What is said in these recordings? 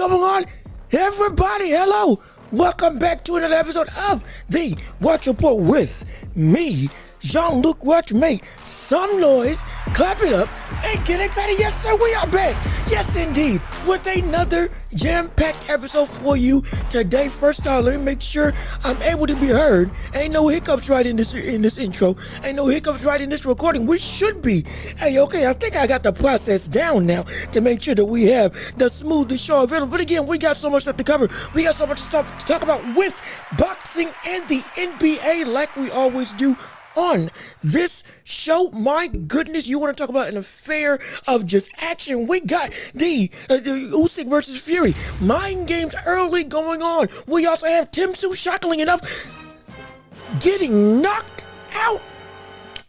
going on? Everybody, hello. Welcome back to another episode of the Welch Report with me, Jean-Luc Welch. Make some noise, clap it up, and get excited. Yes, sir, we are back. Yes, indeed, with another jam-packed episode for you today. First off, let me make sure I'm able to be heard. Ain't no hiccups right in this intro. Ain't no hiccups right in this recording. We should be. Hey, okay, I think I got the process down now to make sure that we have the smoothest show available. But again, we got so much stuff to cover. We got so much stuff to talk about with boxing and the NBA like we always do on this show. My goodness, you want to talk about an affair of just action? We got the Usyk versus Fury mind games early going on. We also have Tyzu, shockingly enough, getting knocked out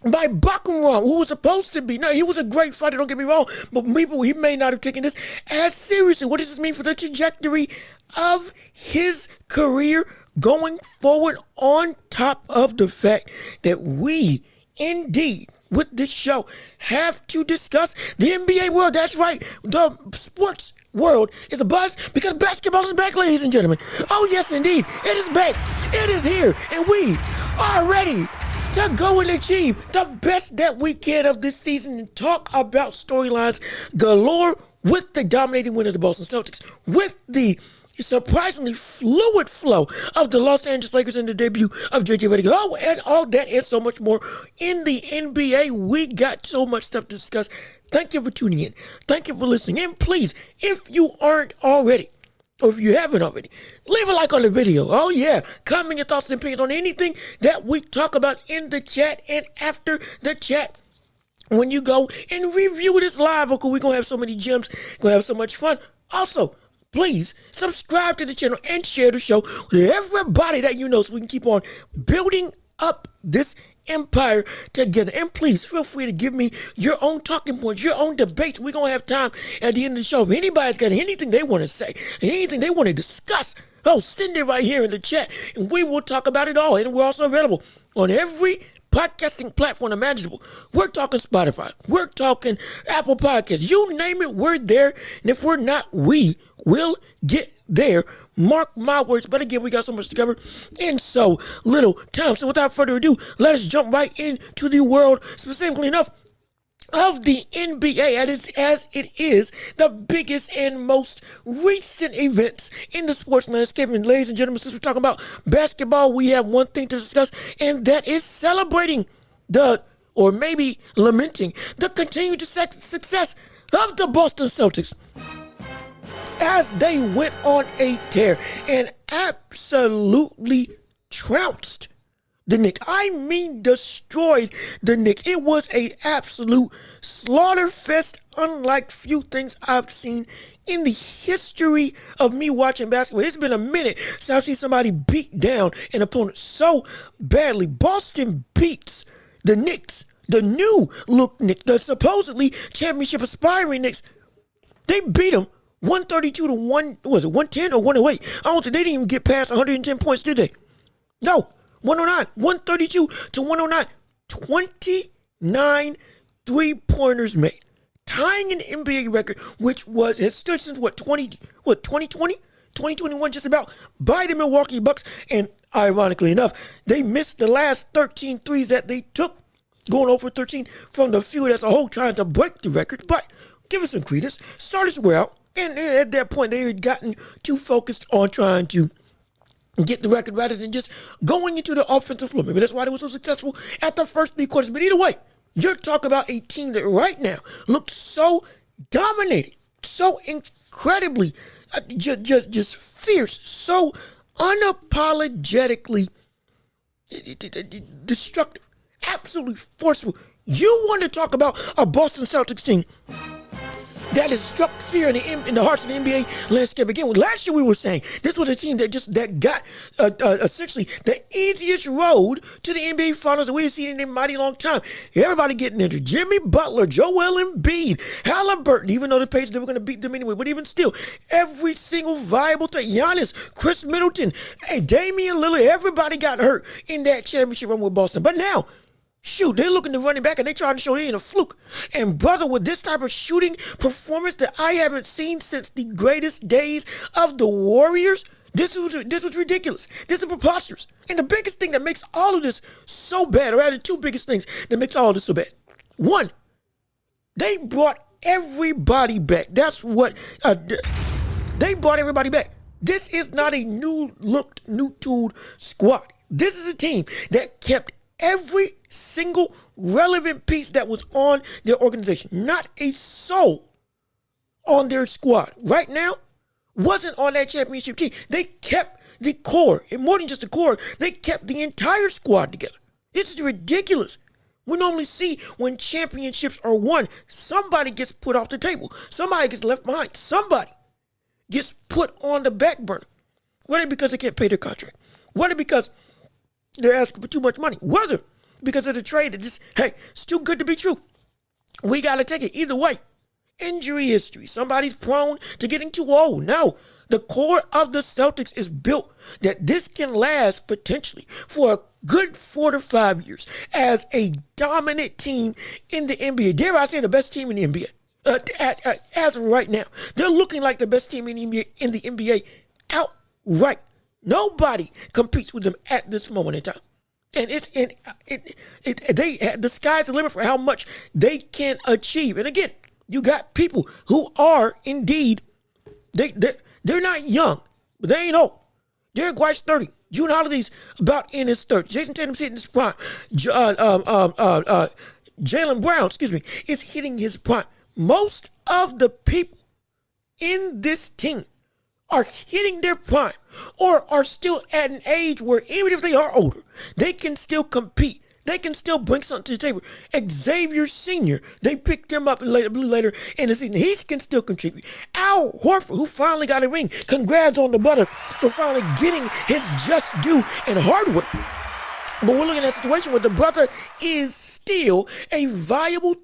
by Bakumram, who was supposed to be. Now, he was a great fighter, don't get me wrong, but he may not have taken this as seriously. What does this mean for the trajectory of his career going forward, on top of the fact that we indeed with this show have to discuss the NBA world? That's right, the sports world is a buzz because basketball is back, ladies and gentlemen. Oh yes, indeed, it is back, it is here, and we are ready to go and achieve the best that we can of this season and talk about storylines galore with the dominating win of the Boston Celtics, with the surprisingly fluid flow of the Los Angeles Lakers and the debut of JJ Redick. Oh, and all that and so much more in the NBA. We got so much stuff to discuss. Thank you for tuning in. Thank you for listening. And please, if you aren't already, or if you haven't already, leave a like on the video. Oh yeah, comment your thoughts and opinions on anything that we talk about in the chat and after the chat. When you go and review this live, okay, we're going to have so many gems, going to have so much fun. Also, please subscribe to the channel and share the show with everybody that you know so we can keep on building up this empire together. And please feel free to give me your own talking points, your own debates. We're going to have time at the end of the show. If anybody's got anything they want to say, anything they want to discuss, send it right here in the chat and we will talk about it all. And we're also available on every podcasting platform imaginable. We're talking Spotify. We're talking Apple Podcasts. You name it, we're there. And if we're not, we will get there. Mark my words. But again, we got so much to cover in so little time. So without further ado, let us jump right into the world, specifically enough, of the NBA, as it is the biggest and most recent events in the sports landscape. And ladies and gentlemen, since we're talking about basketball, we have one thing to discuss, and that is celebrating or maybe lamenting the continued success of the Boston Celtics as they went on a tear and absolutely trounced the Knicks. I mean, destroyed the Knicks. It was an absolute slaughter fest, unlike few things I've seen in the history of me watching basketball. It's been a minute since I've seen somebody beat down an opponent so badly. Boston beats the Knicks, the new look Knicks, the supposedly championship aspiring Knicks. They beat them 132 to 110 or 108? I don't think they didn't even get past 110 points, did they? No. 109, 132 to 109, 29 three-pointers made, tying an NBA record, which has stood since 2020, 2021, just about, by the Milwaukee Bucks. And ironically enough, they missed the last 13 threes that they took, going over 13 from the field as a whole, trying to break the record. But give us some credence. Starters were out, and at that point, they had gotten too focused on trying to get the record rather than just going into the offensive floor. Maybe that's why they were so successful at the first three quarters. But either way, you're talking about a team that right now looks so dominating, so incredibly just fierce, so unapologetically destructive, absolutely forceful. You want to talk about a Boston Celtics team that has struck fear in the hearts of the NBA landscape. Again, last year we were saying this was a team that got essentially the easiest road to the NBA Finals that we had seen in a mighty long time. Everybody getting injured. Jimmy Butler, Joel Embiid, Halliburton, even though the Pacers, they were going to beat them anyway. But even still, every single viable thing, Giannis, Chris Middleton, Damian Lillard, everybody got hurt in that championship run with Boston. But now, Shoot, they're looking to running back and they trying to show he ain't a fluke. And brother, with this type of shooting performance that I haven't seen since the greatest days of the Warriors, this was ridiculous. This is preposterous. And the biggest thing that makes all of this so bad, or rather two biggest things that makes all of this so bad. One, they brought everybody back. That's what, they brought everybody back. This is not a new-looked, new-tooled squad. This is a team that kept every single relevant piece that was on their organization. Not a soul on their squad right now wasn't on that championship team. They kept the core, and more than just the core, they kept the entire squad together. This is ridiculous. We normally see when championships are won, somebody gets put off the table. Somebody gets left behind. Somebody gets put on the back burner. Whether because they can't pay their contract. Whether because they're asking for too much money. Whether because of the trade that just, hey, it's too good to be true. We got to take it. Either way, injury history. Somebody's prone to getting too old. No, the core of the Celtics is built that this can last potentially for a good 4 to 5 years as a dominant team in the NBA. Dare I say the best team in the NBA? As of right now, they're looking like the best team in the NBA outright. Nobody competes with them at this moment in time. And the sky's the limit for how much they can achieve. And again, you got people who are indeed, they're not young, but they ain't old. Derek White's 30. June Holiday's about in his 30s. Jason Tatum's hitting his prime. Jaylen Brown, is hitting his prime. Most of the people in this team are hitting their prime or are still at an age where even if they are older, they can still compete. They can still bring something to the table. Xavier Sr., they picked him up later in the season. He can still contribute. Al Horford, who finally got a ring. Congrats on the brother for finally getting his just due and hard work. But we're looking at a situation where the brother is still a viable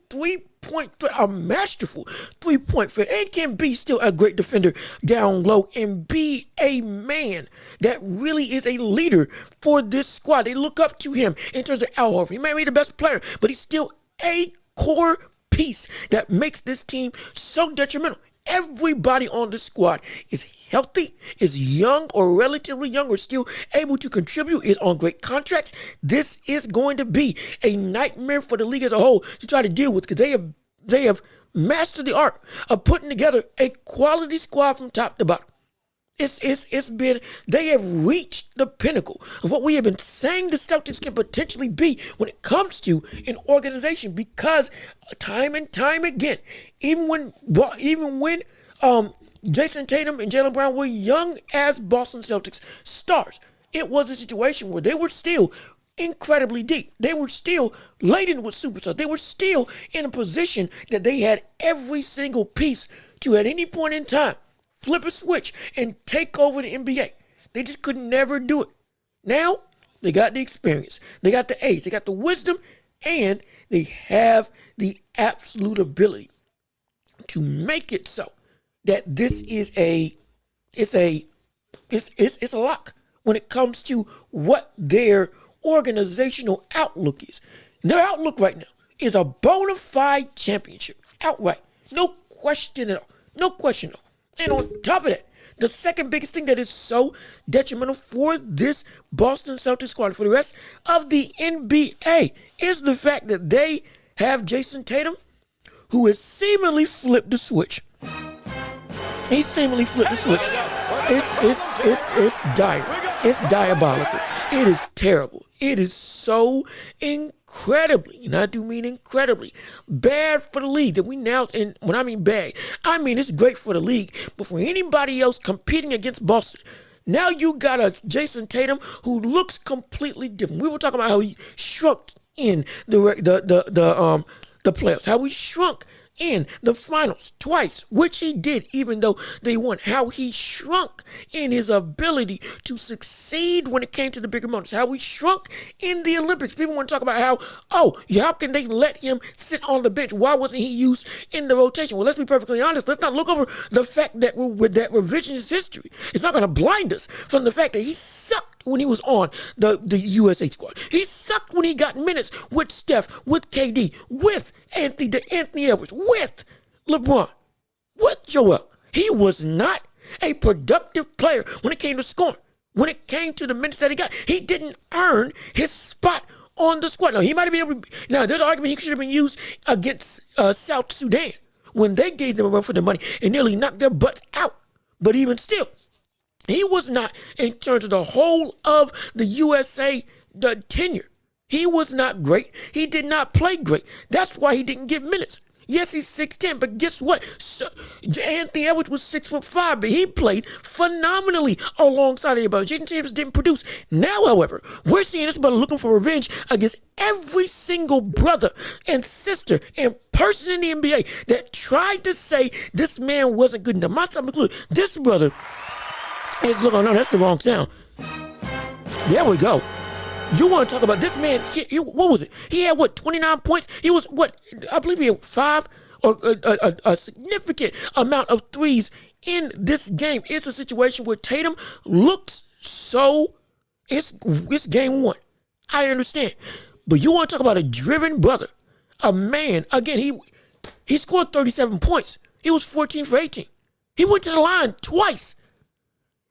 a masterful three-point threat, and can be still a great defender down low and be a man that really is a leader for this squad. They look up to him in terms of Al Horford. He may be the best player, but he's still a core piece that makes this team so detrimental. Everybody on the squad is healthy, is young or relatively young or still able to contribute, is on great contracts. This is going to be a nightmare for the league as a whole to try to deal with, because they have mastered the art of putting together a quality squad from top to bottom. They have reached the pinnacle of what we have been saying the Celtics can potentially be when it comes to an organization, because time and time again, even when Jason Tatum and Jaylen Brown were young as Boston Celtics stars, it was a situation where they were still incredibly deep. They were still laden with superstars. They were still in a position that they had every single piece to, at any point in time, flip a switch and take over the NBA. They just could never do it. Now, they got the experience. They got the age. They got the wisdom. And they have the absolute ability to make it so that this is it's a lock when it comes to what their organizational outlook is. And their outlook right now is a bona fide championship. Outright. No question at all. No question at all. And on top of that, the second biggest thing that is so detrimental for this Boston Celtics squad, for the rest of the NBA, is the fact that they have Jason Tatum, who has seemingly flipped the switch. He seemingly flipped the switch. It's dire. It's diabolical. It is terrible. It is so incredibly, and I do mean incredibly, bad for the league that we now, and when I mean bad, I mean it's great for the league, but for anybody else competing against Boston, now you got a Jason Tatum who looks completely different. We were talking about how he shrunk in the playoffs, how he shrunk in the finals twice, which he did even though they won. How he shrunk in his ability to succeed when it came to the bigger moments. How he shrunk in the Olympics. People want to talk about how can they let him sit on the bench? Why wasn't he used in the rotation? Well, let's be perfectly honest. Let's not look over the fact that with that revisionist history, it's not going to blind us from the fact that he sucked sucked when he was on the USA squad. He sucked when he got minutes with Steph, with KD, with Anthony Edwards, with LeBron, with Joel. He was not a productive player when it came to scoring. When it came to the minutes that he got, he didn't earn his spot on the squad. Now, he might have been able to, now there's an argument he should have been used against South Sudan when they gave them a run for their money and nearly knocked their butts out. But even still, he was not, in terms of the whole of the USA tenure, he was not great. He did not play great. That's why he didn't get minutes. Yes, he's 6'10", but guess what? Anthony Edwards was 6'5", but he played phenomenally alongside everybody. Jason Tatum didn't produce. Now, however, we're seeing this brother looking for revenge against every single brother and sister and person in the NBA that tried to say this man wasn't good enough. Myself included. This brother is looking. Oh no, that's the wrong sound. There we go. You want to talk about this man? What was it? He had 29 points. He was I believe he had 5 or a significant amount of threes in this game. It's a situation where Tatum looks so. It's game 1. I understand, but you want to talk about a driven brother, a man. Again, he scored 37 points. He was 14 for 18. He went to the line twice.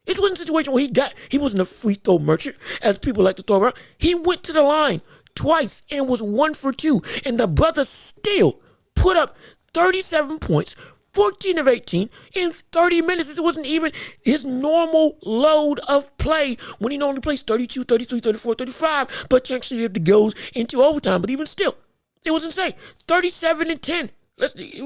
It wasn't a situation where he wasn't a free throw merchant, as people like to throw around. He went to the line twice and was 1 for 2. And the brother still put up 37 points, 14 of 18 in 30 minutes. This wasn't even his normal load of play when he normally plays 32, 33, 34, 35, potentially if it goes into overtime. But even still, it was insane. 37 and 10.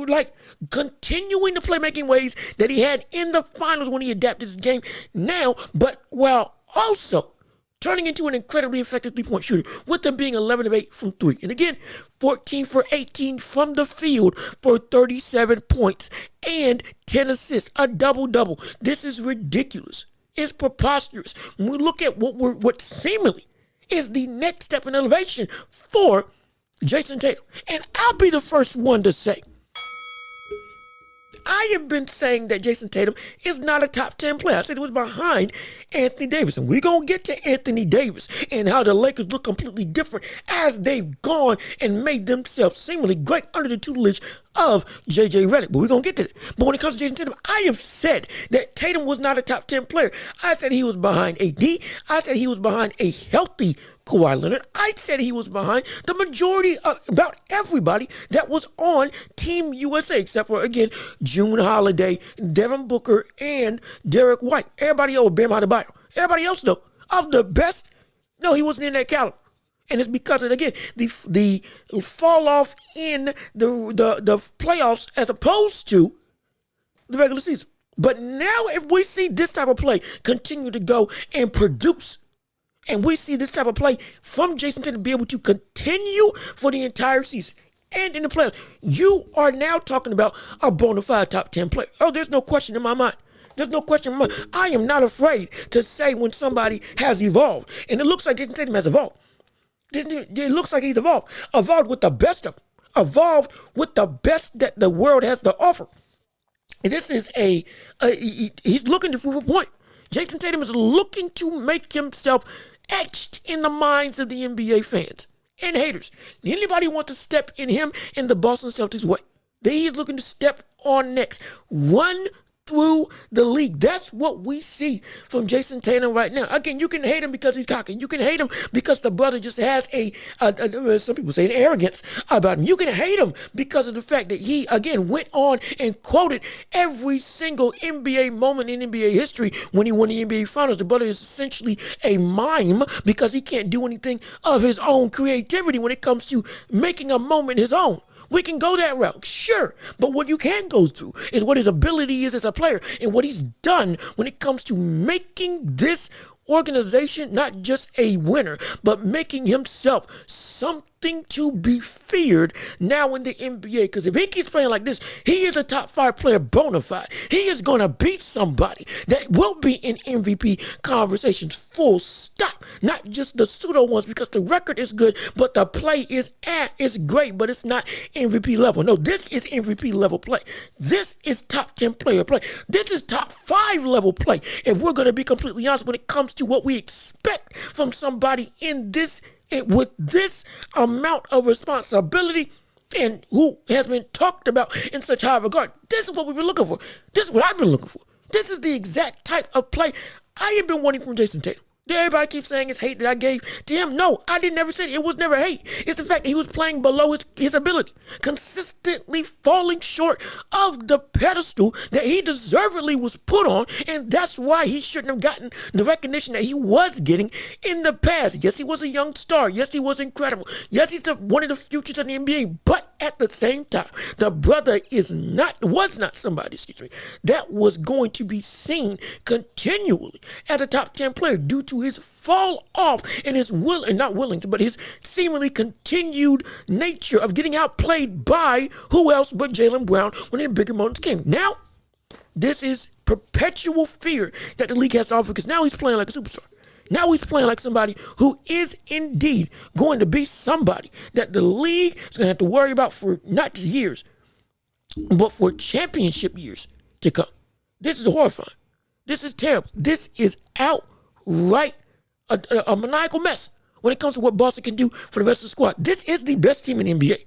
Like continuing the playmaking ways that he had in the finals when he adapted his game now, but while also turning into an incredibly effective three-point shooter, with them being 11 of 8 from 3. And again, 14 for 18 from the field for 37 points and 10 assists, a double-double. This is ridiculous. It's preposterous. When we look at what seemingly is the next step in elevation for Jason Tatum. And I'll be the first one to say, I have been saying that Jason Tatum is not a top 10 player. I said it was behind Anthony Davis. And we're going to get to Anthony Davis and how the Lakers look completely different as they've gone and made themselves seemingly great under the tutelage of J.J. Redick. But we're going to get to it. But when it comes to Jason Tatum, I have said that Tatum was not a top 10 player. I said he was behind AD. I said he was behind a healthy Kawhi Leonard. I said he was behind the majority of about everybody that was on Team USA, except for, again, June Holiday, Devin Booker, and Derek White. Everybody else, Bam Adebayo. Everybody else, though, of the best, no, he wasn't in that caliber. And it's because of, again, the fall off in the playoffs as opposed to the regular season. But now if we see this type of play continue to go and produce, and we see this type of play from Jason Tatum be able to continue for the entire season and in the playoffs, you are now talking about a bona fide top 10 player. Oh, there's no question in my mind. There's no question in my mind. I am not afraid to say when somebody has evolved. And it looks like Jason Tatum has evolved. It looks like he's evolved. Evolved with the best of them. Evolved with the best that the world has to offer. And this is he's looking to prove a point. Jason Tatum is looking to make himself etched in the minds of the NBA fans and haters. Anybody want to step in him in the Boston Celtics way? He's looking to step on next. Run through the league. That's what we see from Jason Tatum right now. Again, you can hate him because he's cocky. You can hate him because the brother just has some people say an arrogance about him. You can hate him because of the fact that he, again, went on and quoted every single NBA moment in NBA history when he won the NBA Finals. The brother is essentially a mime because he can't do anything of his own creativity when it comes to making a moment his own. We can go that route, sure. But what you can't go through is what his ability is as a player and what he's done when it comes to making this organization not just a winner, but making himself something something to be feared now in the NBA. Because if he keeps playing like this, he is a top 5 player bona fide. He is going to beat somebody that will be in MVP conversations, full stop. Not just the pseudo ones, because the record is good, but the play is great, but it's not MVP level. No, this is MVP level play. This is top 10 player play. This is top 5 level play. If we're going to be completely honest when it comes to what we expect from somebody in this, with this amount of responsibility and who has been talked about in such high regard. This is what we've been looking for. This is what I've been looking for. This is the exact type of play I have been wanting from Jason Tatum. Everybody keeps saying it's hate that I gave to him. No, I didn't ever say it. It was never hate. It's the fact that he was playing below his ability, consistently falling short of the pedestal that he deservedly was put on, and that's why he shouldn't have gotten the recognition that he was getting in the past. Yes, he was a young star. Yes, he was incredible. Yes, he's one of the futures of the NBA, but at the same time, the brother was not somebody, that was going to be seen continually as a top 10 player due to his fall off and his but his seemingly continued nature of getting outplayed by who else but Jaylen Brown when the bigger moments came. Now, this is perpetual fear that the league has to offer, because now he's playing like a superstar. Now he's playing like somebody who is indeed going to be somebody that the league is going to have to worry about for not just years, but for championship years to come. This is horrifying. This is terrible. This is outright a maniacal mess when it comes to what Boston can do for the rest of the squad. This is the best team in the NBA.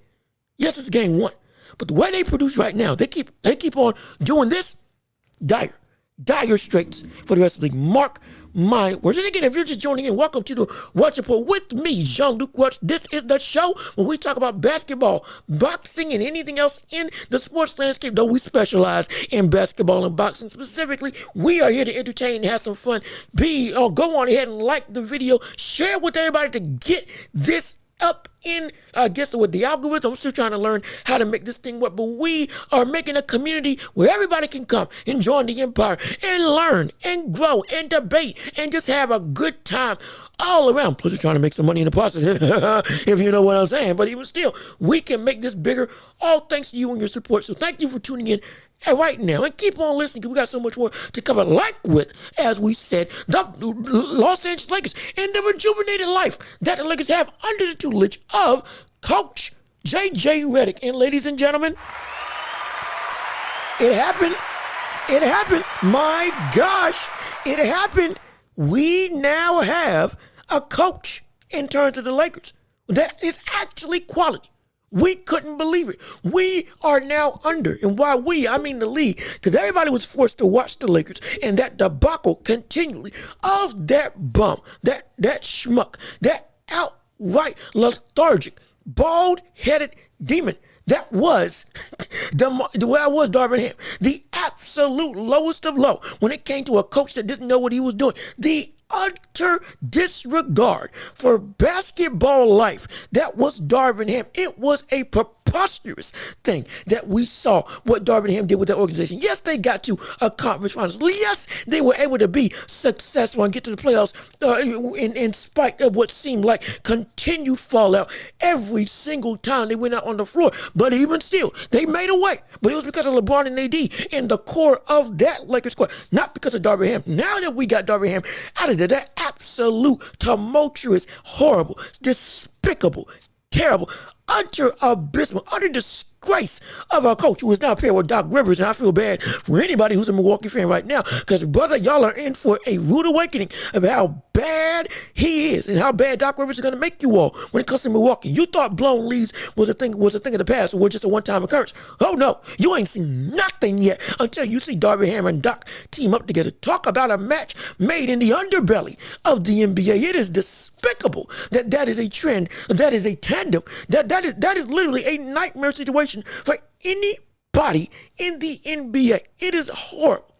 Yes, it's game 1. But the way they produce right now, they keep on doing this, dire straits for the rest of the league. Mark my words. And again, if you're just joining in, welcome to the Watch Report with me, Jean-Luc Welch. This is the show where we talk about basketball, boxing, and anything else in the sports landscape, though we specialize in basketball and boxing specifically. We are here to entertain and have some fun. Go on ahead and like the video, share with everybody to get this up in, with the algorithm. I'm still trying to learn how to make this thing work, but we are making a community where everybody can come and join the empire and learn and grow and debate and just have a good time all around. Plus, we're trying to make some money in the process, if you know what I'm saying. But even still, we can make this bigger, all thanks to you and your support. So thank you for tuning in right now, and keep on listening, because we got so much more to cover, like with, as we said, the Los Angeles Lakers and the rejuvenated life that the Lakers have under the tutelage of Coach J.J. Redick. And ladies and gentlemen, it happened. My gosh, it happened. We now have a coach in terms of the Lakers that is actually quality. We couldn't believe it. We are now under, and by we, I mean the league, because everybody was forced to watch the Lakers and that debacle continually of that bum, that schmuck, that outright lethargic, bald-headed demon. That was Darvin Ham, the absolute lowest of low when it came to a coach that didn't know what he was doing. The utter disregard for basketball life that was Darvin Ham. It was a preposterous thing that we saw what Darvin Ham did with that organization. Yes, they got to a conference finals. Yes, they were able to be successful and get to the playoffs in spite of what seemed like continued fallout every single time they went out on the floor. But even still, they made a way. But it was because of LeBron and AD and the core of that Lakers squad, not because of Darvin Ham. Now that we got Darvin Ham out of there, that absolute, tumultuous, horrible, despicable, terrible, utter abysmal, utter disgrace of our coach, who is now paired with Doc Rivers. And I feel bad for anybody who's a Milwaukee fan right now, because, brother, y'all are in for a rude awakening of how bad he is and how bad Doc Rivers is going to make you all when it comes to Milwaukee. You thought blown leads was a thing of the past, or was just a one-time occurrence. Oh no, you ain't seen nothing yet until you see Darvin Ham and Doc team up together. Talk about a match made in the underbelly of the NBA. It is despicable that is a trend, that is a tandem, that is literally a nightmare situation for anybody in the NBA. It is horrible.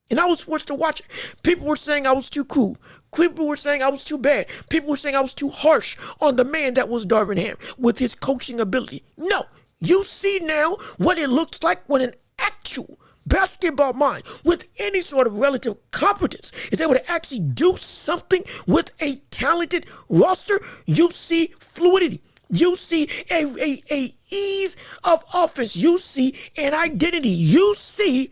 And I was forced to watch it. People were saying I was too cool. People were saying I was too bad. People were saying I was too harsh on the man that was Darvin Ham with his coaching ability. No, you see now what it looks like when an actual basketball mind with any sort of relative competence is able to actually do something with a talented roster. You see fluidity. You see a ease of offense. You see an identity. You see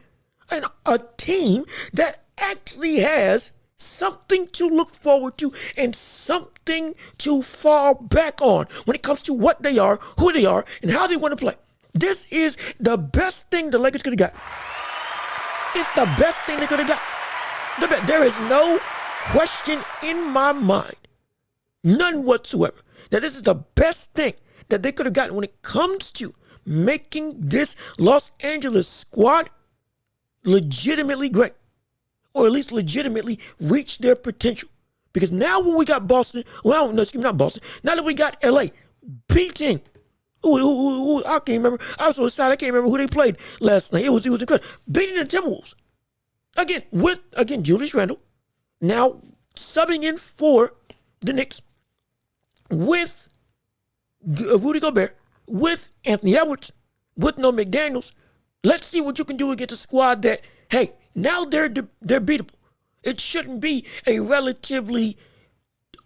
a team that actually has something to look forward to and something to fall back on when it comes to what they are, who they are, and how they want to play. This is the best thing the Lakers could have got. It's the best thing they could have got. There is no question in my mind, none whatsoever, that this is the best thing that they could have gotten when it comes to making this Los Angeles squad legitimately great, or at least legitimately reach their potential. Because now when we got Boston, well, no, excuse me, not Boston, now that we got LA beating, I can't remember, I was so excited, I can't remember who they played last night. It was incredible. Beating the Timberwolves. Again, with Julius Randle, now subbing in for the Knicks, with Rudy Gobert, with Anthony Edwards, with no McDaniels. Let's see what you can do against a squad that, hey, now they're beatable. It shouldn't be a relatively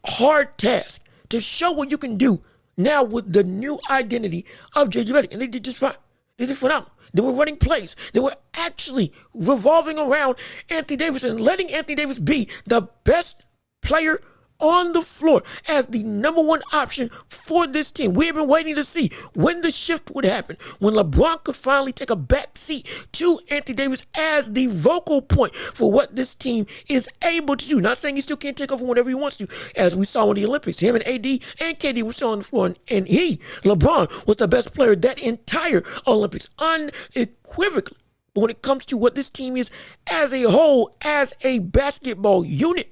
hard task to show what you can do now with the new identity of J.J. Redick. And they did just fine. They did phenomenal. They were running plays. They were actually revolving around Anthony Davis and letting Anthony Davis be the best player on the floor as the number one option for this team. We have been waiting to see when the shift would happen, when LeBron could finally take a back seat to Anthony Davis as the vocal point for what this team is able to do. Not saying he still can't take over whenever he wants to, as we saw in the Olympics. Him and AD and KD were still on the floor, and LeBron, was the best player that entire Olympics, unequivocally. But when it comes to what this team is as a whole, as a basketball unit,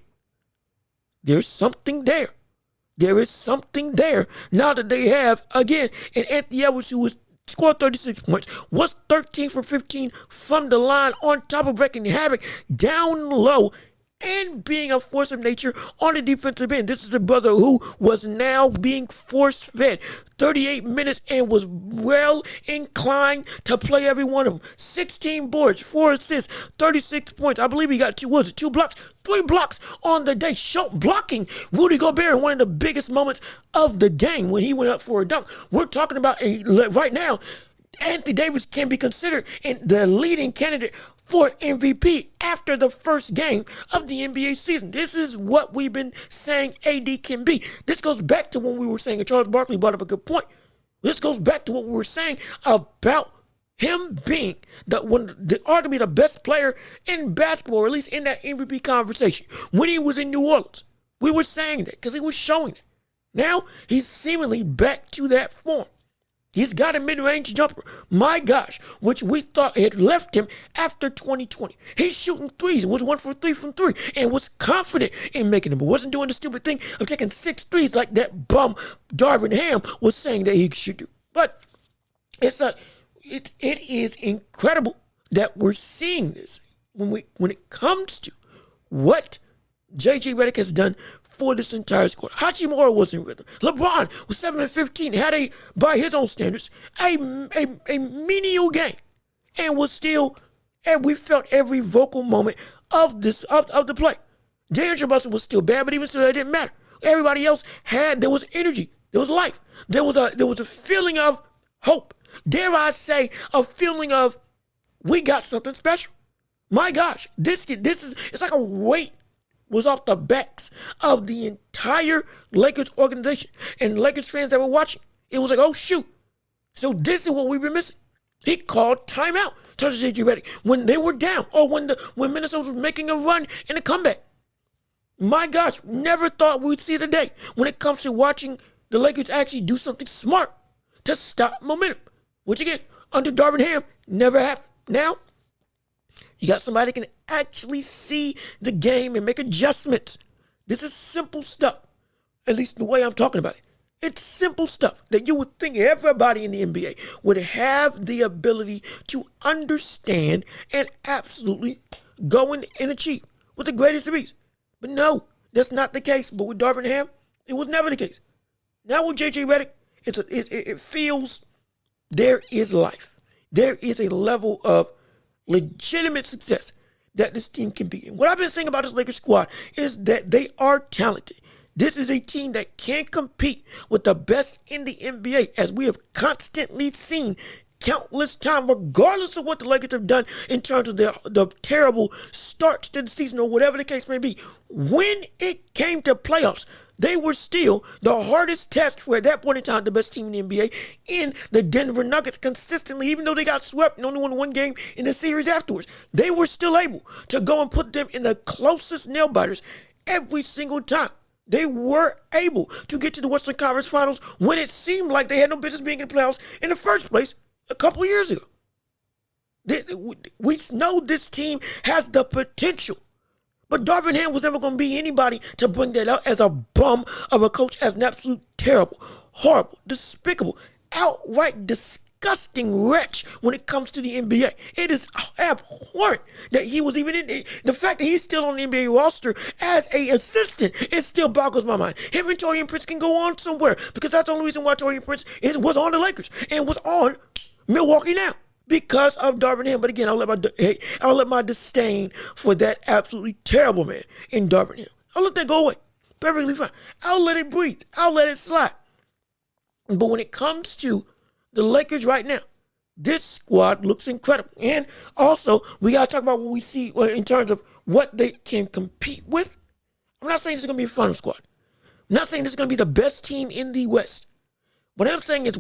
there's something there. There is something there now that they have, again, an Anthony Edwards who scored 36 points, was 13 for 15 from the line, on top of wrecking havoc down low and being a force of nature on the defensive end. This is a brother who was now being force-fed 38 minutes and was well inclined to play every one of them. 16 boards, 4 assists, 36 points. I believe he got 2 blocks, 3 blocks on the day, blocking Rudy Gobert in one of the biggest moments of the game when he went up for a dunk. We're talking about right now, Anthony Davis can be considered the leading candidate for MVP after the first game of the NBA season. This is what we've been saying AD can be. This goes back to when we were saying, and Charles Barkley brought up a good point. This goes back to what we were saying about him being arguably the best player in basketball, or at least in that MVP conversation. When he was in New Orleans, we were saying that because he was showing it. Now he's seemingly back to that form. He's got a mid-range jumper, my gosh, which we thought had left him after 2020. He's shooting threes, was 1 for 3 from 3, and was confident in making them, but wasn't doing the stupid thing of taking 6 threes like that bum Darvin Ham was saying that he should do. But it is incredible that we're seeing this when it comes to what J.J. Redick has done for this entire squad. Hachimura was in rhythm. LeBron was 7 and 15, had by his own standards, a menial game, and we felt every vocal moment of the play. D'Angelo Russell was still bad, but even still, it didn't matter. Everybody else there was energy, there was life, there was a feeling of hope. Dare I say, a feeling of we got something special. My gosh, it's like a weight was off the backs of the entire Lakers organization and Lakers fans that were watching. It was like, oh shoot. So this is what we've been missing. He called timeout to J.J. Redick when they were down, or when Minnesota was making a run in a comeback. My gosh, never thought we'd see the day when it comes to watching the Lakers actually do something smart to stop momentum, which again, under Darvin Ham, never happened. Now, you got somebody that can actually see the game and make adjustments. This is simple stuff, at least the way I'm talking about it. It's simple stuff that you would think everybody in the NBA would have the ability to understand and absolutely go in and achieve with the greatest of ease. But no, that's not the case. But with Darvin Ham, it was never the case. Now with J.J. Redick, it feels there is life. There is a level of legitimate success that this team can be in. What I've been saying about this Lakers squad is that they are talented. This is a team that can compete with the best in the NBA, as we have constantly seen countless times, regardless of what the Lakers have done in terms of the terrible starts to the season or whatever the case may be. When it came to playoffs, they were still the hardest test for, at that point in time, the best team in the NBA in the Denver Nuggets consistently, even though they got swept and only won one game in the series afterwards. They were still able to go and put them in the closest nail biters every single time. They were able to get to the Western Conference Finals when it seemed like they had no business being in the playoffs in the first place a couple of years ago. We know this team has the potential, but Darvin Ham was never going to be anybody to bring that out as a bum of a coach, as an absolute terrible, horrible, despicable, outright disgusting wretch when it comes to the NBA. It is abhorrent that he was even in the fact that he's still on the NBA roster as an assistant. It still boggles my mind. Him and Taurean Prince can go on somewhere, because that's the only reason why Taurean Prince was on the Lakers and was on Milwaukee now, because of Darvin Ham. But again, I'll let my disdain for that absolutely terrible man in Darvin Ham, I'll let that go away. Perfectly fine. I'll let it breathe. I'll let it slide. But when it comes to the Lakers right now, this squad looks incredible. And also, we got to talk about what we see in terms of what they can compete with. I'm not saying this is going to be a final squad. I'm not saying this is going to be the best team in the West. What I'm saying is,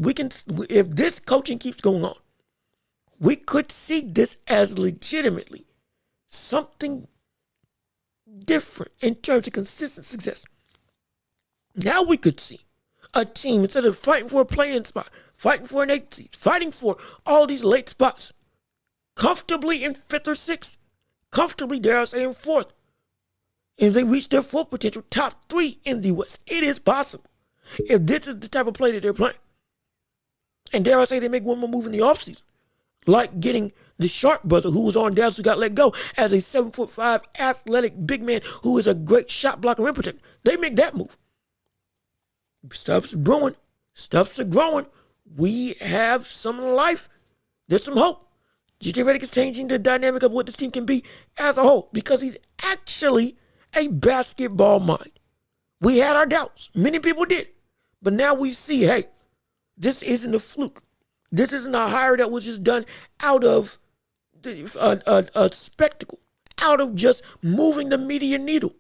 if this coaching keeps going on, we could see this as legitimately something different in terms of consistent success. Now we could see a team, instead of fighting for a play-in spot, fighting for an 8th seed, fighting for all these late spots, comfortably in 5th or 6th, comfortably, dare I say, in 4th. If they reach their full potential, top 3 in the West. It is possible, if this is the type of play that they're playing. And dare I say, they make one more move in the offseason, like getting the Sharp brother, who was on Dallas, who got let go, as a 7'5" athletic big man who is a great shot blocker and protector. They make that move. Stuff's brewing. Stuff's growing. We have some life. There's some hope. J.J. Redick is changing the dynamic of what this team can be as a whole, because he's actually a basketball mind. We had our doubts. Many people did. But now we see, hey, this isn't a fluke. This isn't a hire that was just done out of a spectacle, out of just moving the media needle.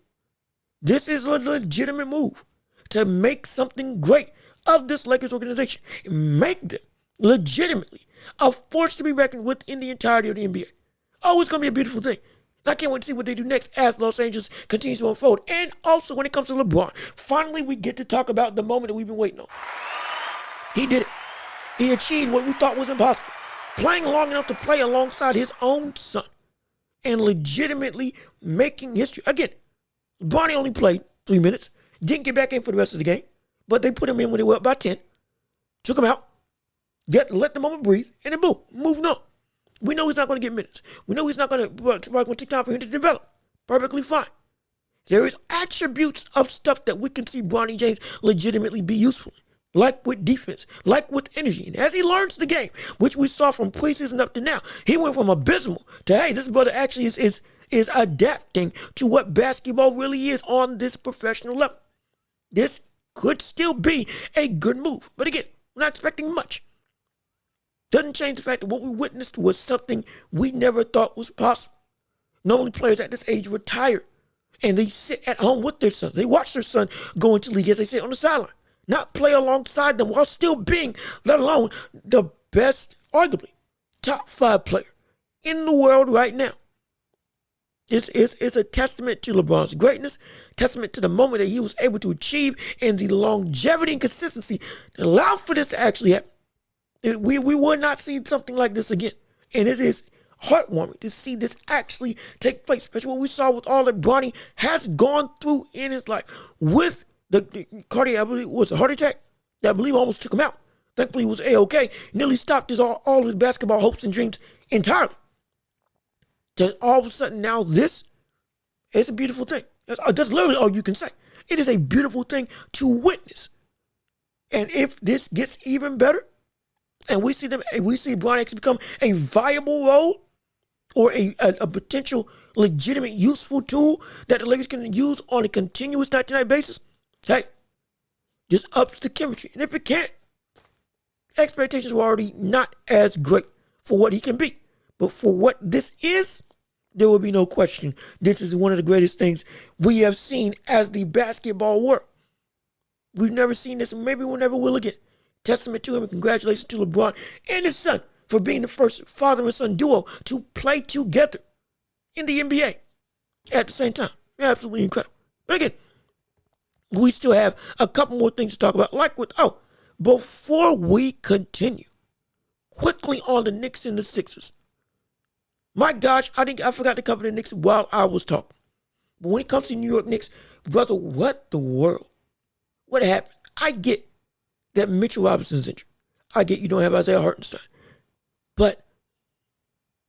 This is a legitimate move to make something great of this Lakers organization. Make them legitimately a force to be reckoned with in the entirety of the NBA. Oh, it's going to be a beautiful thing. I can't wait to see what they do next as Los Angeles continues to unfold. And also, when it comes to LeBron, finally we get to talk about the moment that we've been waiting on. He did it. He achieved what we thought was impossible. Playing long enough to play alongside his own son and legitimately making history. Again, LeBron only played 3 minutes, didn't get back in for the rest of the game, but they put him in when they were up by 10, took him out, let the moment breathe, and then boom, moving on. We know he's not going to get minutes. We know he's not going to take time for him to develop. Perfectly fine. There is attributes of stuff that we can see Bronny James legitimately be useful in. Like with defense, like with energy. And as he learns the game, which we saw from preseason up to now, he went from abysmal to, hey, this brother actually is adapting to what basketball really is on this professional level. This could still be a good move. But again, we're not expecting much. Doesn't change the fact that what we witnessed was something we never thought was possible. Normally players at this age retire and they sit at home with their sons. They watch their son go into the league as they sit on the sideline, not play alongside them while still being, let alone, the best, arguably, top 5 player in the world right now. It's a testament to LeBron's greatness, testament to the moment that he was able to achieve, and the longevity and consistency that allowed for this to actually happen. We will not see something like this again. And it is heartwarming to see this actually take place, especially what we saw with all that Bronny has gone through in his life with the cardiac, I believe it was a heart attack that I believe almost took him out. Thankfully, he was A-OK. Nearly stopped all his basketball hopes and dreams entirely. Then all of a sudden now this is a beautiful thing. That's literally all you can say. It is a beautiful thing to witness. And if this gets even better, and we see Bronny actually become a viable role or a potential legitimate useful tool that the Lakers can use on a continuous night-to-night basis, hey, just ups the chemistry. And if it can't, expectations were already not as great for what he can be. But for what this is, there will be no question. This is one of the greatest things we have seen as the basketball world. We've never seen this, and maybe we'll never will again. Testament to him, and congratulations to LeBron and his son for being the first father and son duo to play together in the NBA at the same time. Absolutely incredible. But again, we still have a couple more things to talk about. Before we continue, quickly on the Knicks and the Sixers. My gosh, I forgot to cover the Knicks while I was talking. But when it comes to New York Knicks, brother, what the world? What happened? I get that Mitchell Robinson's injured. I get you don't have Isaiah Hartenstein. But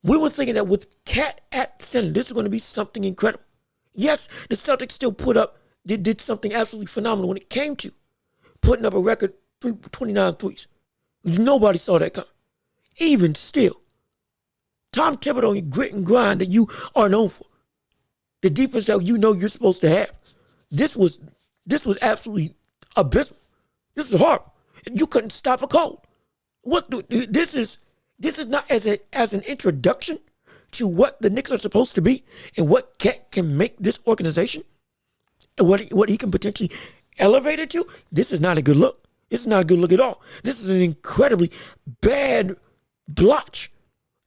we were thinking that with Cat at center, this is going to be something incredible. Yes, the Celtics still did something absolutely phenomenal when it came to putting up a record 29 threes. Nobody saw that coming. Even still, Tom Thibodeau and grit and grind that you are known for, the defense that you know you're supposed to have, this was absolutely abysmal. This is horrible. You couldn't stop a cold. This is not as an introduction to what the Knicks are supposed to be and what Cat can make this organization and what he can potentially elevate it to. This is not a good look. This is not a good look at all. This is an incredibly bad blotch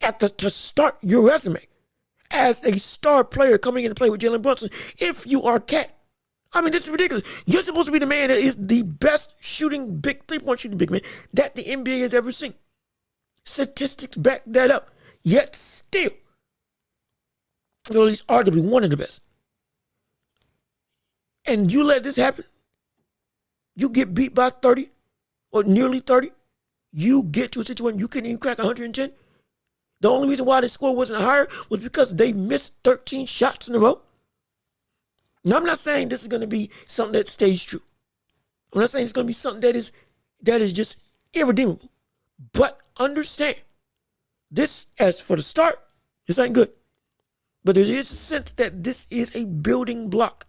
to start your resume as a star player coming in to play with Jalen Brunson if you are Cat. I mean, this is ridiculous. You're supposed to be the man that is the best three-point shooting big man that the NBA has ever seen. Statistics back that up. Yet still, or at least arguably one of the best. And you let this happen, you get beat by 30 or nearly 30, you get to a situation you couldn't even crack 110. The only reason why the score wasn't higher was because they missed 13 shots in a row. Now, I'm not saying this is going to be something that stays true. I'm not saying it's going to be something that is just irredeemable. But understand, this, as for the start, this ain't good. But there is a sense that this is a building block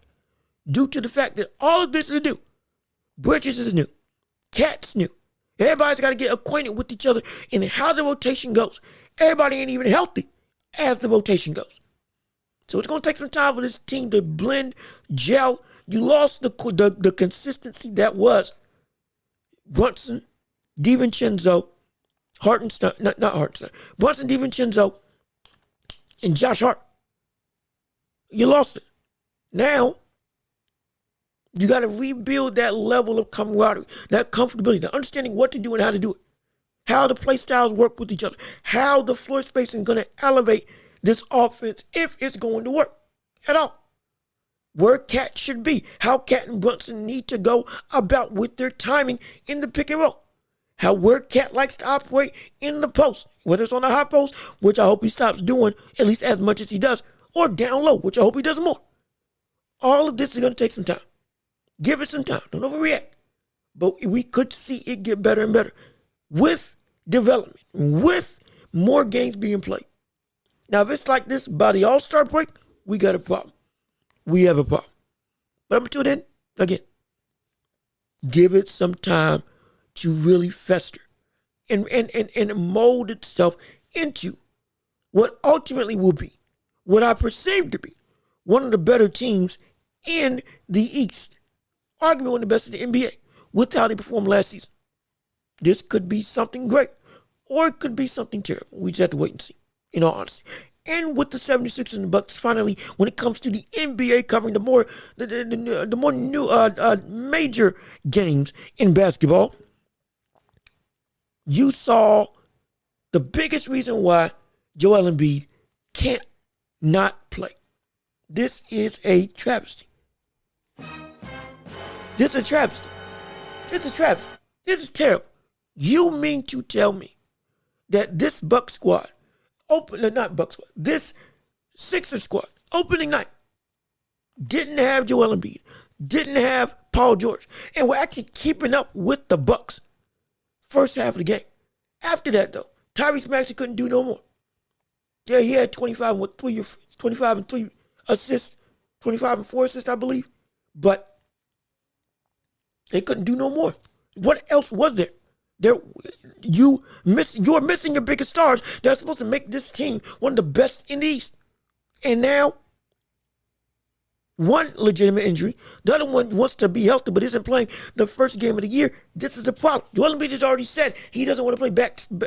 due to the fact that all of this is new. Bridges is new. Cat's new. Everybody's got to get acquainted with each other and how the rotation goes. Everybody ain't even healthy as the rotation goes. So it's going to take some time for this team to blend, gel. You lost the consistency that was Brunson, DiVincenzo, Hartenstein, not Hartenstein, Brunson, DiVincenzo, and Josh Hart. You lost it. Now, you got to rebuild that level of camaraderie, that comfortability, the understanding what to do and how to do it, how the play styles work with each other, how the floor spacing is going to elevate this offense if it's going to work at all. Where Cat should be, how Cat and Brunson need to go about with their timing in the pick and roll, where Cat likes to operate in the post, whether it's on the high post, which I hope he stops doing at least as much as he does, or down low, which I hope he does more. All of this is going to take some time. Give it some time. Don't overreact. But we could see it get better and better with development, with more games being played. Now, if it's like this by the All-Star break, we got a problem. We have a problem. But until then, again, give it some time to really fester and mold itself into what ultimately will be, what I perceive to be, one of the better teams in the East. Arguably one of the best in the NBA with how they performed last season. This could be something great, or it could be something terrible. We just have to wait and see, in all honesty. And with the 76ers and the Bucks, finally, when it comes to the NBA covering the more new major games in basketball, you saw the biggest reason why Joel Embiid can't not play. This is a travesty. This is a travesty. This is a travesty. This is terrible. You mean to tell me that this Bucks squad, this Sixers squad, opening night, didn't have Joel Embiid, didn't have Paul George, and were actually keeping up with the Bucks first half of the game. After that, though, Tyrese Maxey couldn't do no more. Yeah, he had 25 and 3 assists, 25 and 4 assists, I believe. But They couldn't do no more. What else was there? You're missing your biggest stars. They're supposed to make this team one of the best in the East. And now, one legitimate injury. The other one wants to be healthy but isn't playing the first game of the year. This is the problem. Joel Embiid has already said he doesn't want to play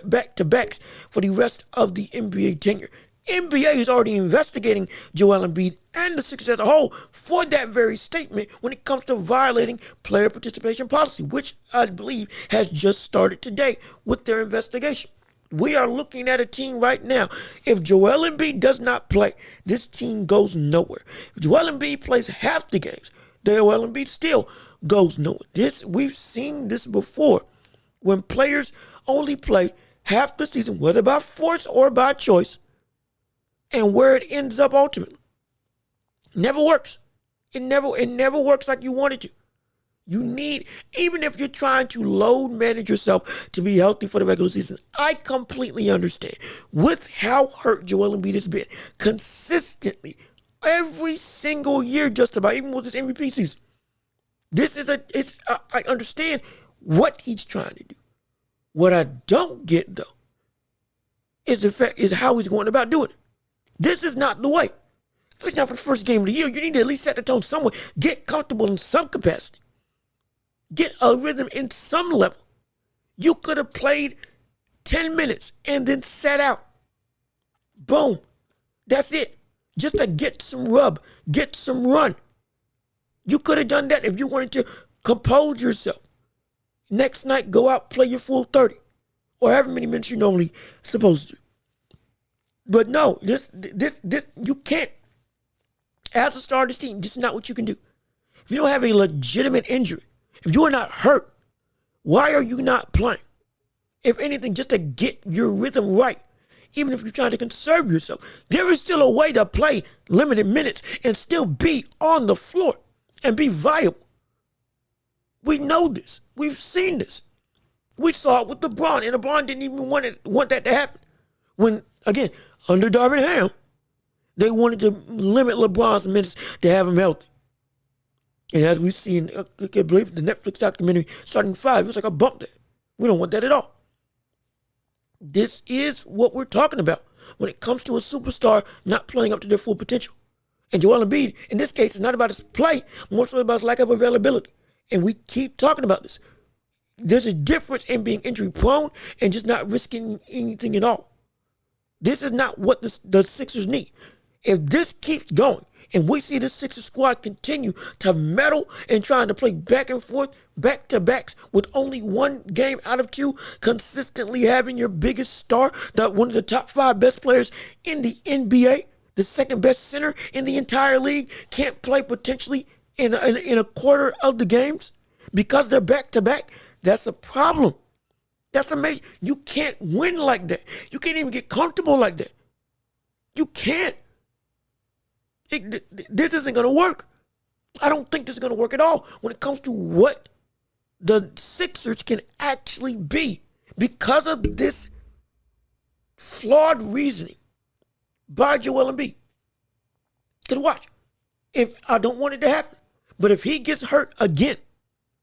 back-to-backs for the rest of the NBA tenure. NBA is already investigating Joel Embiid and the Sixers as a whole for that very statement when it comes to violating player participation policy, which I believe has just started today with their investigation. We are looking at a team right now. If Joel Embiid does not play, this team goes nowhere. If Joel Embiid plays half the games, Joel Embiid still goes nowhere. We've seen this before when players only play half the season, whether by force or by choice, and where it ends up ultimately. Never works. It never works like you want it to. You need, even if you're trying to load manage yourself to be healthy for the regular season, I completely understand with how hurt Joel Embiid has been consistently every single year, just about, even with this MVP season. I understand what he's trying to do. What I don't get though is how he's going about doing it. This is not the way. Especially not for the first game of the year. You need to at least set the tone somewhere. Get comfortable in some capacity. Get a rhythm in some level. You could have played 10 minutes and then sat out. Boom. That's it. Just to get some rub, get some run. You could have done that if you wanted to compose yourself. Next night, go out, play your full 30. Or however many minutes you're normally supposed to. But no, this you can't. As a starter of this team, this is not what you can do. If you don't have a legitimate injury, if you are not hurt, why are you not playing? If anything, just to get your rhythm right, even if you're trying to conserve yourself, there is still a way to play limited minutes and still be on the floor and be viable. We know this. We've seen this. We saw it with LeBron, and LeBron didn't even want that to happen. When, again, under Darvin Ham, they wanted to limit LeBron's minutes to have him healthy. And as we see in, I believe, the Netflix documentary, Starting Five, it was like a bump there. We don't want that at all. This is what we're talking about when it comes to a superstar not playing up to their full potential. And Joel Embiid, in this case, it's not about his play, more so about his lack of availability. And we keep talking about this. There's a difference in being injury prone and just not risking anything at all. This is not what the Sixers need. If this keeps going and we see the Sixers squad continue to meddle and trying to play back and forth, back-to-backs with only one game out of two, consistently having your biggest star, one of the top 5 best players in the NBA, the second best center in the entire league, can't play potentially in a quarter of the games because they're back-to-back, that's a problem. That's amazing. You can't win like that. You can't even get comfortable like that. You can't. This isn't going to work. I don't think this is going to work at all when it comes to what the Sixers can actually be because of this flawed reasoning by Joel Embiid. Because watch, if I don't want it to happen, but if he gets hurt again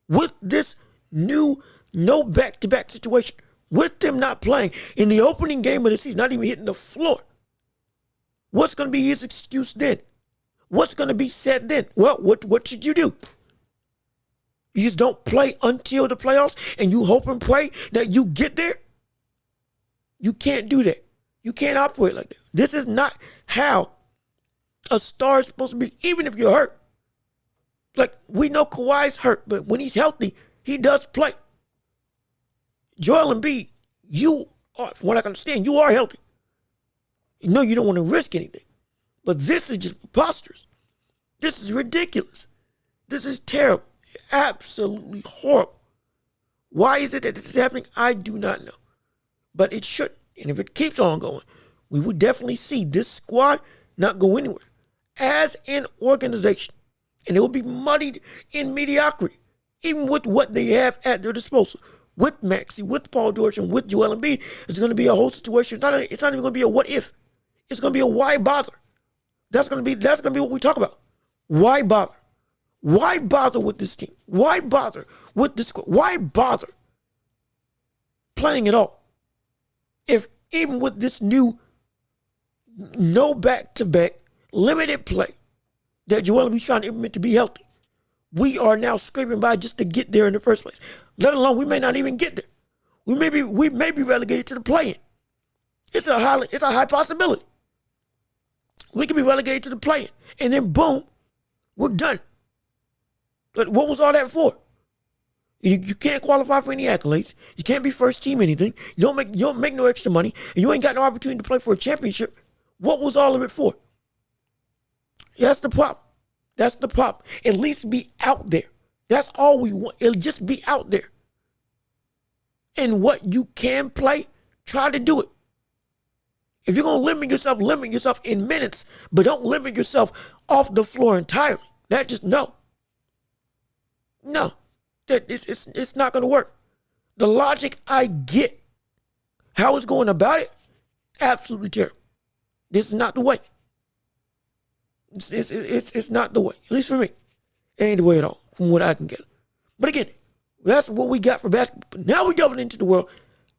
with this new no back-to-back situation, with them not playing in the opening game of the season, not even hitting the floor, what's going to be his excuse then? What's going to be said then? Well, what should you do? You just don't play until the playoffs and you hope and pray that you get there? You can't do that. You can't operate like that. This is not how a star is supposed to be, even if you're hurt. Like, we know Kawhi's hurt, but when he's healthy, he does play. Joel Embiid, you are, from what I can understand, you are healthy. You know you don't want to risk anything. But this is just preposterous. This is ridiculous. This is terrible. Absolutely horrible. Why is it that this is happening? I do not know. But it shouldn't. And if it keeps on going, we would definitely see this squad not go anywhere as an organization. And it will be muddied in mediocrity, even with what they have at their disposal. With Maxey, with Paul George, and with Joel Embiid, it's going to be a whole situation. It's not even going to be a what if. It's going to be a why bother. That's going to be what we talk about. Why bother? Why bother with this team? Why bother with this? Why bother playing at all? If even with this new no back-to-back limited play that Joel Embiid's trying to implement to be healthy, we are now scraping by just to get there in the first place. Let alone we may not even get there. We may be relegated to the play-in. It's a high possibility. We could be relegated to the play-in, and then boom, we're done. But what was all that for? You can't qualify for any accolades. You can't be first team anything. You don't make no extra money, and you ain't got no opportunity to play for a championship. What was all of it for? That's the problem. That's the problem. At least be out there. That's all we want. It'll just be out there. And what you can play, try to do it. If you're going to limit yourself in minutes, but don't limit yourself off the floor entirely. That just, no. No. It's not going to work. The logic, I get. How it's going about it, absolutely terrible. This is not the way. It's not the way. At least for me. It ain't the way at all, from what I can get. But again, that's what we got for basketball. Now we're delving into the world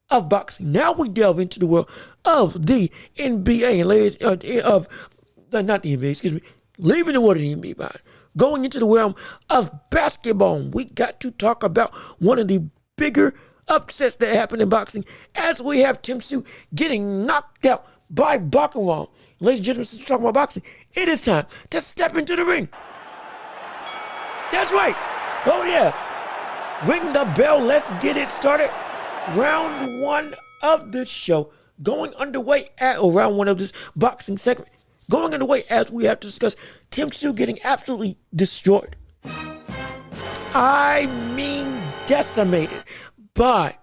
of boxing. Now we delve into the world of the NBA and ladies not the NBA, excuse me, leaving the world of the NBA behind. Going into the realm of basketball, we got to talk about one of the bigger upsets that happened in boxing as we have Tyzu getting knocked out by Baccarat. Ladies and gentlemen, since we're talking about boxing, it is time to step into the ring. That's right. Oh yeah. Ring the bell. Let's get it started. Round one of the show going underway round one of this boxing segment. Going underway as we have to discuss Tyzu getting absolutely destroyed. I mean decimated by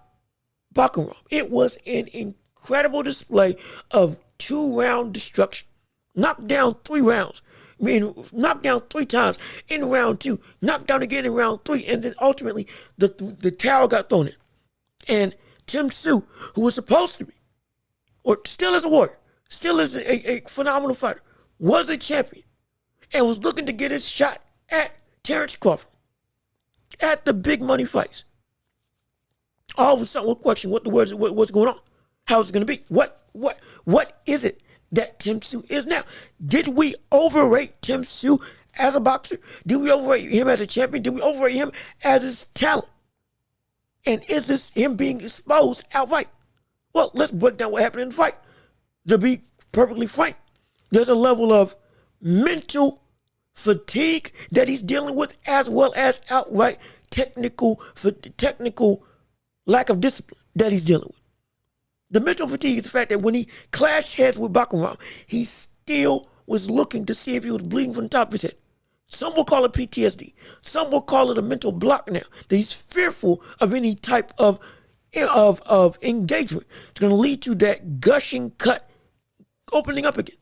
Baccarat. It was an incredible display of 2-round destruction. Knocked down 3 rounds. I mean, knocked down 3 times in round 2. Knocked down again in round 3. And then ultimately, the towel got thrown in. And Tyzu, who was supposed to be, or still is a warrior, still is a phenomenal fighter, was a champion, and was looking to get his shot at Terrence Crawford, at the big money fights. All of a sudden, we'll question what's going on. How's it going to be? What is it that Tyzu is now? Did we overrate Tyzu as a boxer? Did we overrate him as a champion? Did we overrate him as his talent? And is this him being exposed outright? Well, let's break down what happened in the fight. To be perfectly frank, there's a level of mental fatigue that he's dealing with, as well as outright technical lack of discipline that he's dealing with. The mental fatigue is the fact that when he clashed heads with Baccarat, he still was looking to see if he was bleeding from the top of his head. Some will call it PTSD. Some will call it a mental block now, that he's fearful of any type of engagement. It's going to lead to that gushing cut opening up again.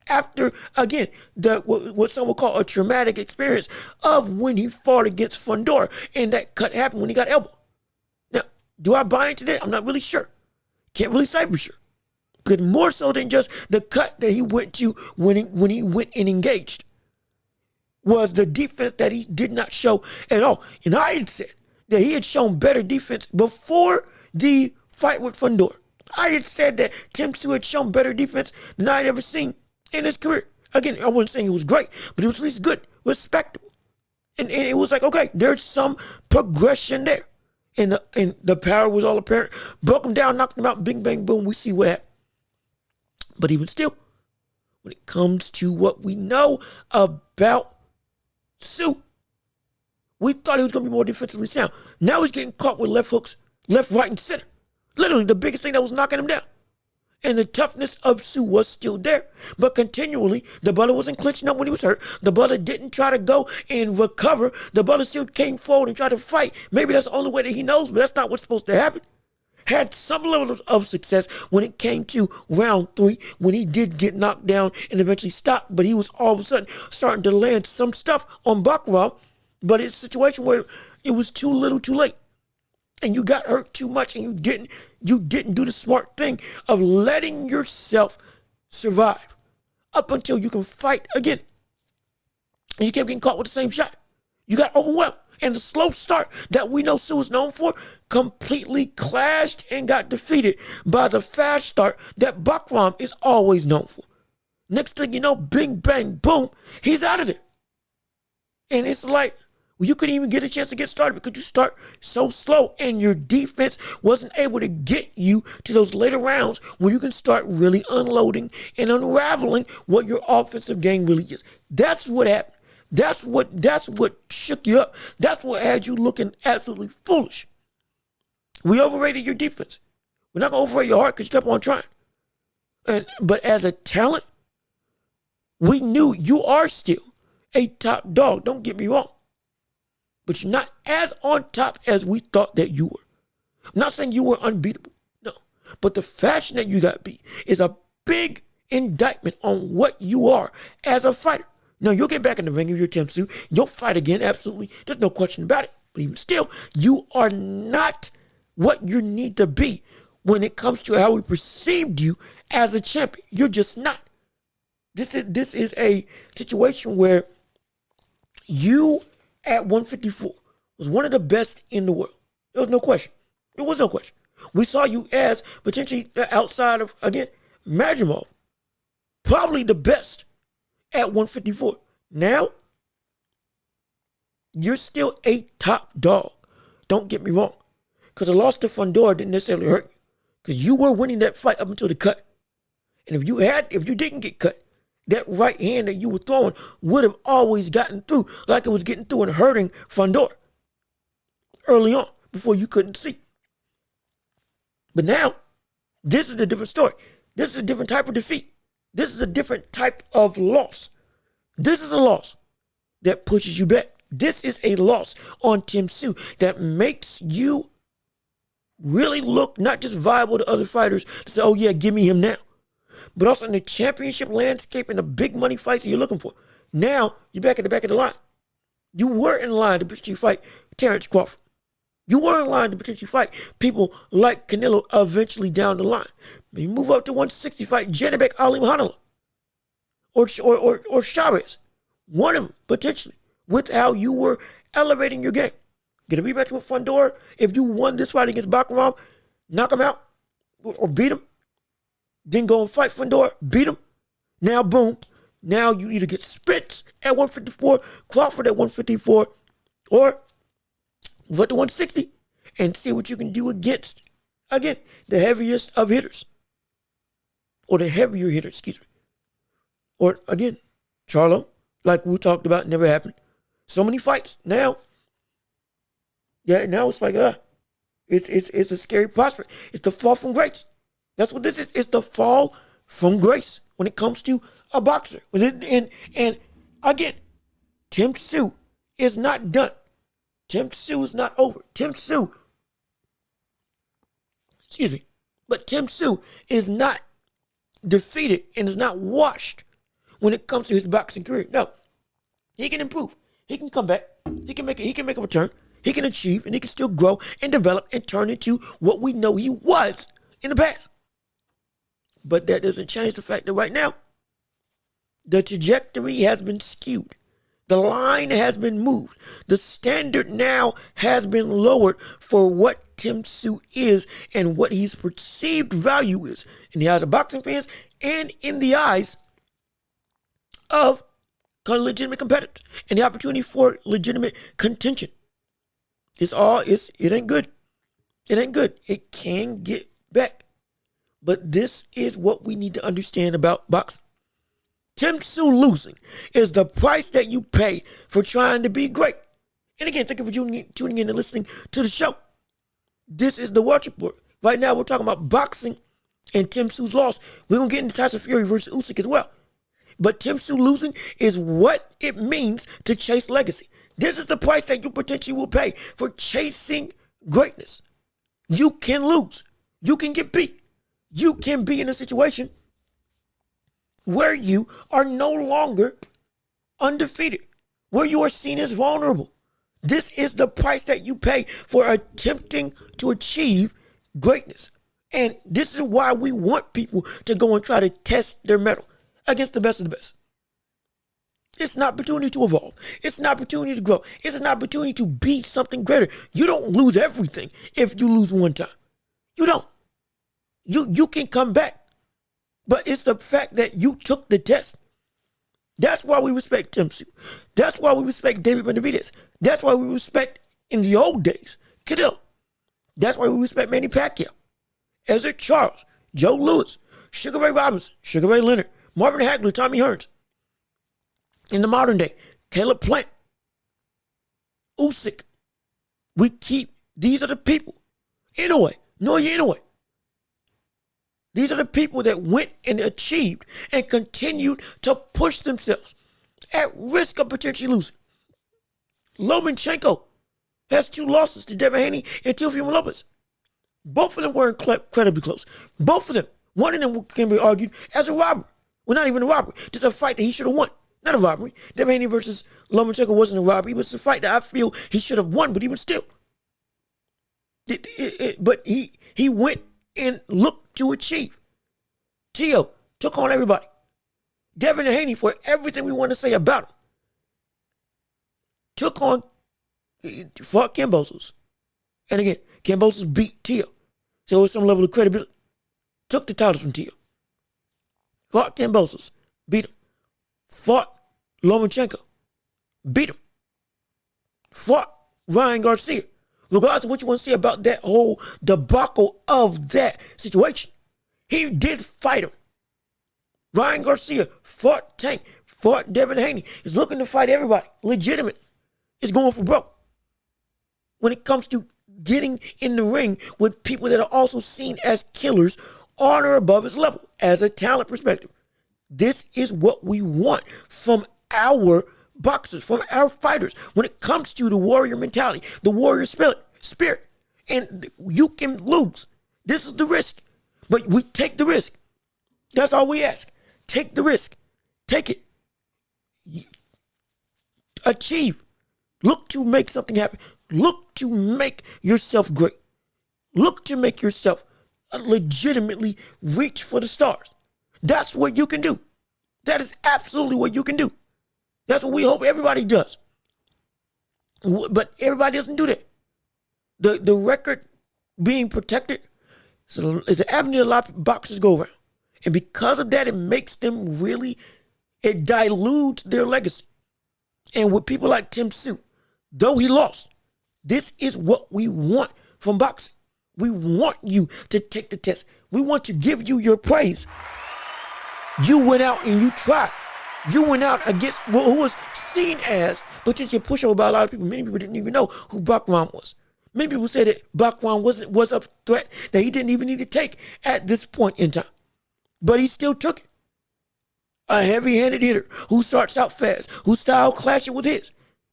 After, again, what some will call a traumatic experience of when he fought against Fundora, and that cut happened when he got elbowed. Now, do I buy into that? I'm not really sure. Can't really say for sure. Because more so than just the cut that he went to when he went and engaged was the defense that he did not show at all. And I had said that he had shown better defense before the fight with Fundora. I had said that Tyzu had shown better defense than I had ever seen in his career. Again, I wasn't saying it was great, but it was at least good, respectable. And it was like, okay, there's some progression there. And the power was all apparent. Broke him down, knocked him out, bing, bang, boom, we see what happened. But even still, when it comes to what we know about Sue, we thought he was going to be more defensively sound. Now he's getting caught with left hooks, left, right, and center. Literally the biggest thing that was knocking him down. And the toughness of Sue was still there. But continually, the brother wasn't clinching up when he was hurt. The brother didn't try to go and recover. The brother still came forward and tried to fight. Maybe that's the only way that he knows, but that's not what's supposed to happen. Had some level of success when it came to round 3, when he did get knocked down and eventually stopped. But he was all of a sudden starting to land some stuff on Baccarat. But it's a situation where it was too little too late. And you got hurt too much, and you didn't do the smart thing of letting yourself survive up until you can fight again. And you kept getting caught with the same shot. You got overwhelmed. And the slow start that we know Sue is known for completely clashed and got defeated by the fast start that Bakram is always known for. Next thing you know, bing, bang, boom, he's out of there. And it's like, well, you couldn't even get a chance to get started because you start so slow and your defense wasn't able to get you to those later rounds where you can start really unloading and unraveling what your offensive game really is. That's what happened. That's what shook you up. That's what had you looking absolutely foolish. We overrated your defense. We're not going to overrate your heart because you kept on trying. But as a talent, we knew you are still a top dog. Don't get me wrong. But you're not as on top as we thought that you were. I'm not saying you were unbeatable. No. But the fashion that you got beat is a big indictment on what you are as a fighter. Now, you'll get back in the ring if you're Tyzu. You'll fight again, absolutely. There's no question about it. But even still, you are not what you need to be when it comes to how we perceived you as a champion. You're just not. This is a situation where you at 154 was one of the best in the world. There was no question. There was no question. We saw you as potentially outside of, again, Majimov, probably the best at 154. Now, you're still a top dog. Don't get me wrong. Because the loss to Fundora didn't necessarily hurt you. Because you were winning that fight up until the cut. And if you didn't get cut, that right hand that you were throwing would have always gotten through like it was getting through and hurting Fundora early on before you couldn't see. But now, this is a different story. This is a different type of defeat. This is a different type of loss. This is a loss that pushes you back. This is a loss on Tyzu that makes you really look not just viable to other fighters to say, oh yeah, give me him now. But also in the championship landscape and the big money fights that you're looking for. Now, you're back at the back of the line. You were in line to potentially fight Terrence Crawford. You were in line to potentially fight people like Canelo eventually down the line. Maybe move up to 160, fight Janibek Ali Muhammad or Chavez. One of them, potentially, with how you were elevating your game. Get a rematch with Fundora. If you won this fight against Bakram, knock him out or beat him. Then go and fight Fundora, beat him. Now, boom. Now you either get Spence at 154, Crawford at 154, or go to 160 and see what you can do against, again, the heaviest of hitters. Or the heavier hitter, excuse me. Or, again, Charlo, like we talked about, never happened. So many fights. Now, yeah, now it's like, it's a scary prospect. It's the fall from grace. That's what this is. It's the fall from grace when it comes to a boxer. And again, Tyzu is not done. Tyzu is not over. Tyzu is not defeated and is not washed when it comes to his boxing career. No, he can improve. He can come back. He can make a return. He can achieve and he can still grow and develop and turn into what we know he was in the past. But that doesn't change the fact that right now, the trajectory has been skewed. The line has been moved. The standard now has been lowered for what Tyzu is and what his perceived value is in the eyes of boxing fans and in the eyes of legitimate competitors and the opportunity for legitimate contention. It ain't good. It ain't good. It can get back. But this is what we need to understand about boxing. Tyzu losing is the price that you pay for trying to be great. And again, thank you for tuning in and listening to the show. This is the Welch Report. Right now, we're talking about boxing and Tyzu's loss. We're going to get into Tyson Fury versus Usyk as well. But Tyzu losing is what it means to chase legacy. This is the price that you potentially will pay for chasing greatness. You can lose. You can get beat. You can be in a situation where you are no longer undefeated, where you are seen as vulnerable. This is the price that you pay for attempting to achieve greatness. And this is why we want people to go and try to test their mettle against the best of the best. It's an opportunity to evolve. It's an opportunity to grow. It's an opportunity to be something greater. You don't lose everything if you lose one time. You don't. You can come back. But it's the fact that you took the test. That's why we respect Tyzu. That's why we respect David Benavidez. That's why we respect, in the old days, Canelo. That's why we respect Manny Pacquiao, Ezra Charles, Joe Louis, Sugar Ray Robinson, Sugar Ray Leonard, Marvin Hagler, Tommy Hearns. In the modern day, Caleb Plant, Usyk. These are the people. Inoue, Naoya Inoue. These are the people that went and achieved and continued to push themselves at risk of potentially losing. Lomachenko has 2 losses to Devin Haney and Teofimo Lopez. Both of them were incredibly close. Both of them. One of them can be argued as a robbery. Well, not even a robbery. Just a fight that he should have won. Not a robbery. Devin Haney versus Lomachenko wasn't a robbery. It was a fight that I feel he should have won, but even still. But he went and looked to achieve. Tio took on everybody. Devin Haney, for everything we want to say about him, fought Kambosos. And again, Kambosos beat Tio. So it was some level of credibility. Took the titles from Tio. Fought Kambosos. Beat him. Fought Lomachenko. Beat him. Fought Ryan Garcia. Regardless of what you want to say about that whole debacle of that situation, he did fight him. Ryan Garcia fought Tank, fought Devin Haney. Is looking to fight everybody. Legitimate. Is going for broke. When it comes to getting in the ring with people that are also seen as killers on or above his level as a talent perspective. This is what we want from our boxers, from our fighters. When it comes to the warrior mentality, the warrior spirit, and you can lose. This is the risk, but we take the risk. That's all we ask. Take the risk. Take it. Achieve. Look to make something happen. Look to make yourself great. Look to make yourself legitimately reach for the stars. That's what you can do. That is absolutely what you can do. That's what we hope everybody does. But everybody doesn't do that. The record being protected is an avenue a lot of boxers go around. And because of that, it makes them it dilutes their legacy. And with people like Tyzu, though he lost, this is what we want from boxing. We want you to take the test. We want to give you your praise. You went out and you tried. You went out against who was seen as potential pushover by a lot of people. Many people didn't even know who Bakwan was. Many people said that Bakwan was a threat that he didn't even need to take at this point in time. But he still took it. A heavy-handed hitter who starts out fast, whose style clashes with his.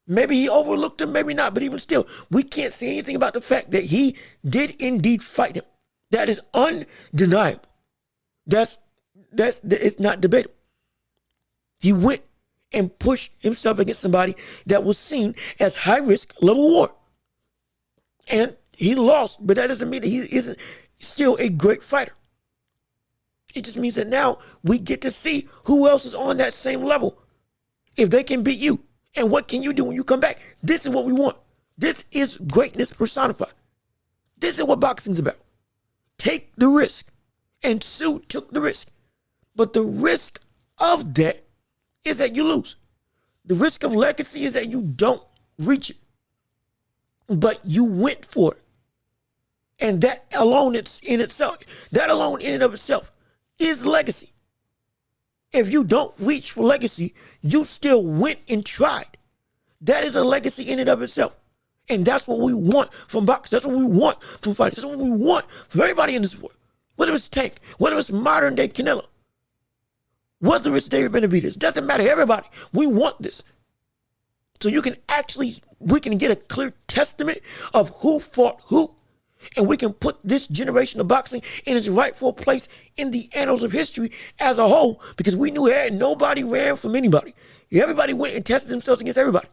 Maybe he overlooked him, maybe not, but even still, we can't say anything about the fact that he did indeed fight him. That is undeniable. It's not debatable. He went and pushed himself against somebody that was seen as high-risk level war. And he lost, but that doesn't mean that he isn't still a great fighter. It just means that now we get to see who else is on that same level. If they can beat you. And what can you do when you come back? This is what we want. This is greatness personified. This is what boxing's about. Take the risk. And Sue took the risk. But the risk of that is that you lose. The risk of legacy is that you don't reach it. But you went for it. And that alone in itself is legacy. If you don't reach for legacy, you still went and tried. That is a legacy in and of itself. And that's what we want from boxing. That's what we want from fighters. That's what we want from everybody in the sport. Whether it's Tank, whether it's modern day Canelo, whether it's David Benavidez, doesn't matter. Everybody, we want this. So we can get a clear testament of who fought who. And we can put this generation of boxing in its rightful place in the annals of history as a whole, because we knew nobody ran from anybody. Everybody went and tested themselves against everybody.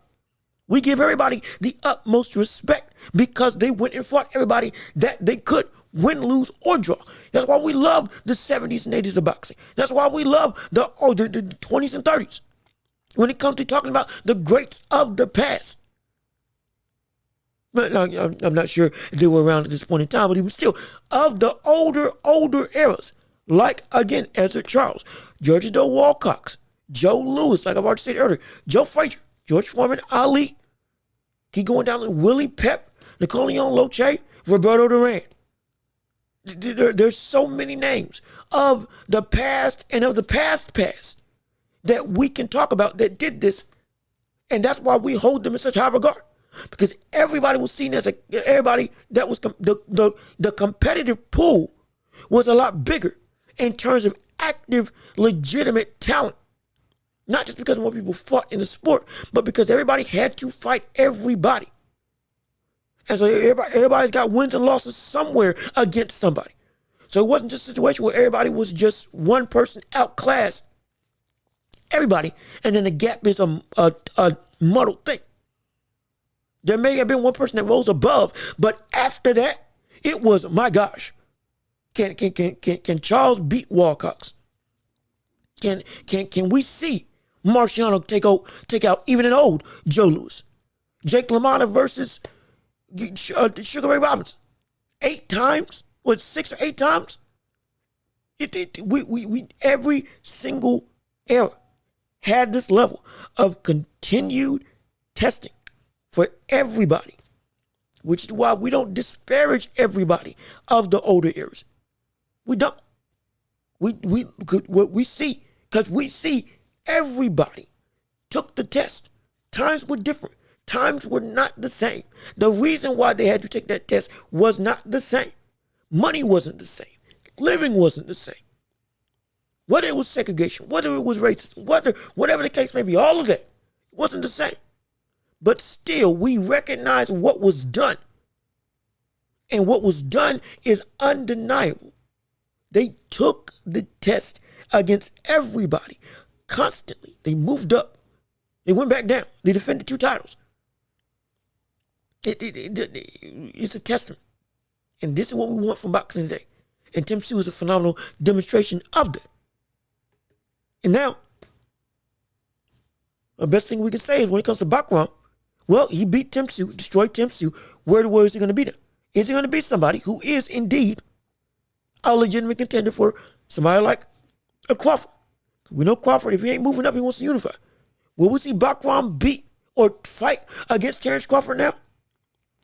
We give everybody the utmost respect because they went and fought everybody that they could win, lose, or draw. That's why we love the 70s and 80s of boxing. That's why we love the 20s and 30s. when it comes to talking about the greats of the past. But I'm not sure if they were around at this point in time, but even still, of the older eras, like, again, Ezra Charles, George Doe Walcox, Joe Louis, like I've already said earlier, Joe Frazier, George Foreman, Ali, keep going down with Willie Pep, Napoleon Loche, Roberto Duran. There's so many names of the past and of the past that we can talk about that did this. And that's why we hold them in such high regard. Because everybody was seen as everybody that was the competitive pool was a lot bigger in terms of active, legitimate talent. Not just because more people fought in the sport, but because everybody had to fight everybody. And so everybody's got wins and losses somewhere against somebody. So it wasn't just a situation where everybody was just one person outclassed everybody, and then the gap is a muddled thing. There may have been one person that rose above, but after that, it was, my gosh, can Charles beat Walcox? Can we see Marciano take out even an old Joe Louis? Jake LaMotta versus Sugar Ray Robinson, 8 times? What, 6 or 8 times? We every single era had this level of continued testing for everybody, which is why we don't disparage everybody of the older eras. We don't. We see, because we see everybody took the test. Times were different. Times were not the same. The reason why they had to take that test was not the same. Money wasn't the same. Living wasn't the same. Whether it was segregation, whether it was racism, whatever the case may be, all of that wasn't the same. But still, we recognize what was done. And what was done is undeniable. They took the test against everybody constantly. They moved up. They went back down. They defended 2 titles. It's a testament. And this is what we want from boxing today. And Tim Tszyu is a phenomenal demonstration of that. And now, the best thing we can say is when it comes to Backwam, well, he beat Tim Tszyu, destroyed Tim Tszyu. Where is he going to beat him? Is he going to beat somebody who is indeed a legitimate contender for somebody like a Crawford? We know Crawford, if he ain't moving up, he wants to unify. Will we see Backwam beat or fight against Terrence Crawford now?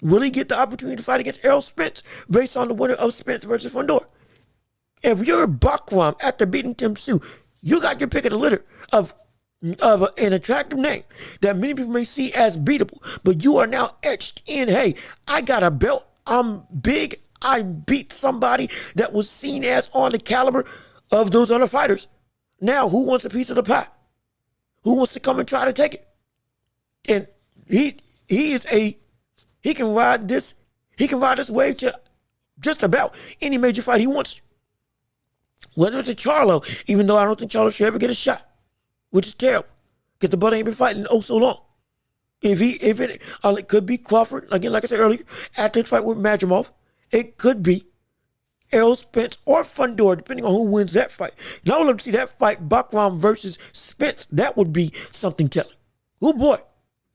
Will he get the opportunity to fight against Errol Spence based on the winner of Spence versus Fundora? If you're Backwam after beating Tim Tszyu, you got your pick of the litter of an attractive name that many people may see as beatable, but you are now etched in, hey, I got a belt, I'm big, I beat somebody that was seen as on the caliber of those other fighters. Now, who wants a piece of the pie? Who wants to come and try to take it? And he can ride this wave to just about any major fight he wants. Whether it's a Charlo, even though I don't think Charlo should ever get a shot, which is terrible, because the brother ain't been fighting so long. It could be Crawford, again, like I said earlier, after the fight with Madrimov. It could be Errol Spence or Fundora, depending on who wins that fight. Now I would love to see that fight, Backwam versus Spence. That would be something telling. Oh boy,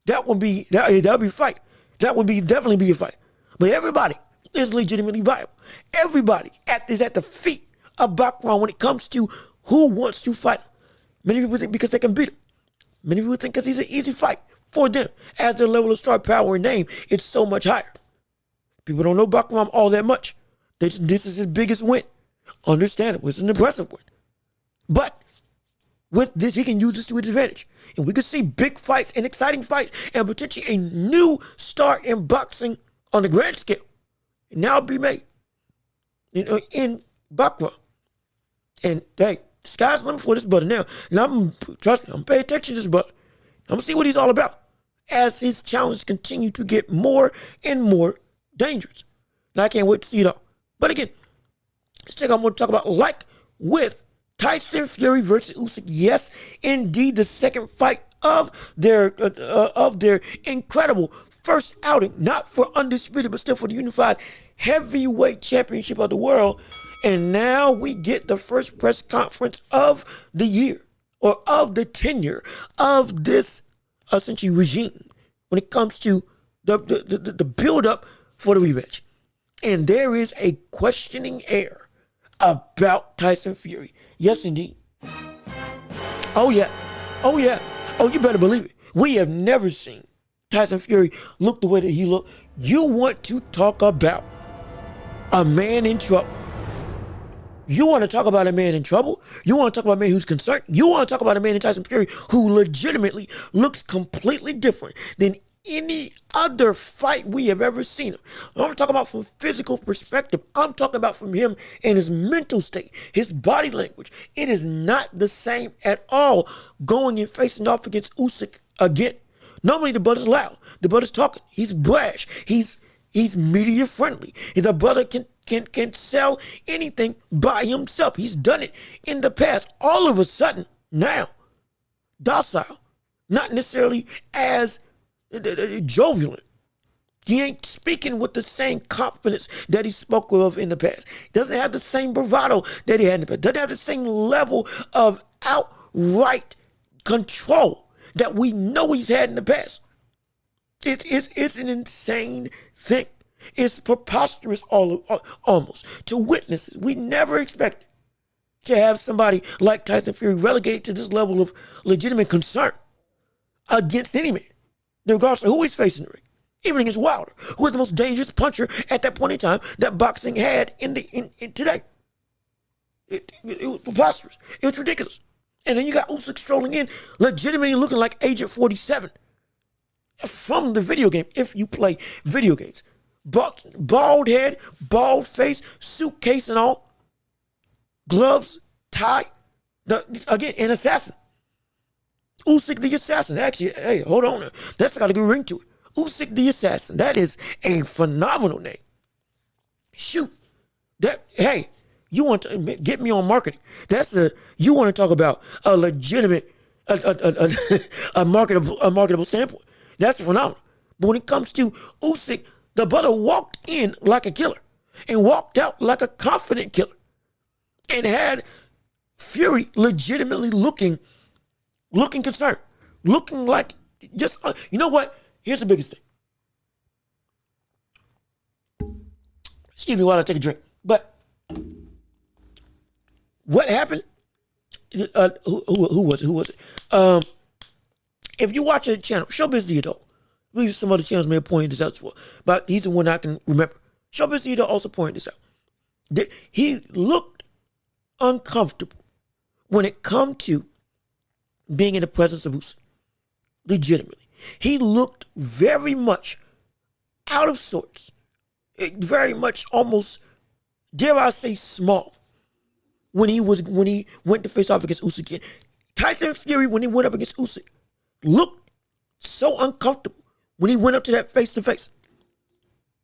that would be a fight. That would definitely be a fight. But everybody is legitimately viable. Everybody is at the feet of Backwam when it comes to who wants to fight him. Many people think because they can beat him. Many people think because he's an easy fight for them. As their level of star power and name, it's so much higher. People don't know Backwam all that much. This is his biggest win. Understandable. It's an impressive win. But with this, he can use this to his advantage. And we could see big fights and exciting fights and potentially a new start in boxing on the grand scale. And now be made in Backwam. And hey, sky's the limit for this brother now. And trust me, I'm paying attention to this brother. I'm going to see what he's all about as his challenges continue to get more and more dangerous. And I can't wait to see it all. But again, let's take I'm going to talk about like with Tyson Fury versus Usyk. Yes, indeed, the second fight of their incredible first outing, not for undisputed, but still for the unified heavyweight championship of the world. And now we get the first press conference of the year or of the tenure of this essentially regime when it comes to the build up for the rematch. And there is a questioning air about Tyson Fury. Yes, indeed. Oh, yeah. Oh, yeah. Oh, you better believe it. We have never seen Tyson Fury look the way that he looked. You want to talk about a man in trouble. You want to talk about a man in trouble? You want to talk about a man who's concerned? You want to talk about a man in Tyson Fury who legitimately looks completely different than any other fight we have ever seen him. I'm talking about from physical perspective. I'm talking about from him and his mental state, his body language. It is not the same at all going and facing off against Usyk again. Normally the brother's loud. The brother's talking. He's brash. He's media friendly. The brother can sell anything by himself. He's done it in the past. All of a sudden, now, docile, not necessarily as jovial. He ain't speaking with the same confidence that he spoke of in the past. Doesn't have the same bravado that he had in the past. Doesn't have the same level of outright control that we know he's had in the past. It's an insane thing. It's preposterous almost to witnesses. We never expected to have somebody like Tyson Fury relegated to this level of legitimate concern against any man, regardless of who he's facing the ring, even against Wilder, who was the most dangerous puncher at that point in time that boxing had in today. It was preposterous. It was ridiculous. And then you got Usyk strolling in, legitimately looking like Agent 47 from the video game, if you play video games. Bald head, bald face, suitcase and all, gloves, tie, again, an assassin. Usyk the Assassin. Actually, hey, hold on. That's got a good ring to it. Usyk the Assassin. That is a phenomenal name. Shoot. Hey, you want to get me on marketing. You want to talk about a legitimate, a marketable standpoint. That's phenomenal. But when it comes to Usyk, the brother walked in like a killer and walked out like a confident killer and had Fury legitimately looking concerned, looking like just, you know what? Here's the biggest thing. Excuse me while I take a drink. But what happened? Who was it? If you watch a channel, Showbiz the Adult, I believe some other channels may have pointed this out as well, but he's the one I can remember. Showbiz the Adult also pointed this out. He looked uncomfortable when it come to being in the presence of Usyk. Legitimately. He looked very much out of sorts. Very much almost, dare I say, small when he went to face off against Usyk. Tyson Fury, when he went up against Usyk, looked so uncomfortable when he went up to that face-to-face.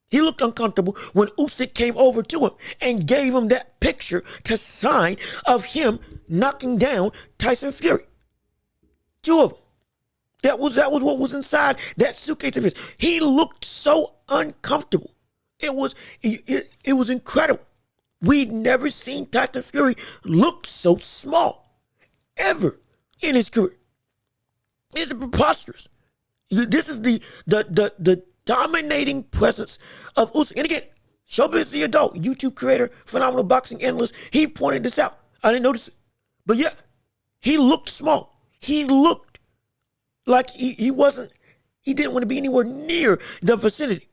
He looked uncomfortable when Usyk came over to him and gave him that picture to sign of him knocking down Tyson Fury. Two of them. That was what was inside that suitcase of his. He looked so uncomfortable. It was incredible. We'd never seen Tyson Fury look so small ever in his career. It's preposterous. This is the dominating presence of Usyk. And again, Showbiz the Adult, YouTube creator, phenomenal boxing analyst, he pointed this out. I didn't notice it. But yeah, he looked small. He looked like he didn't want to be anywhere near the vicinity.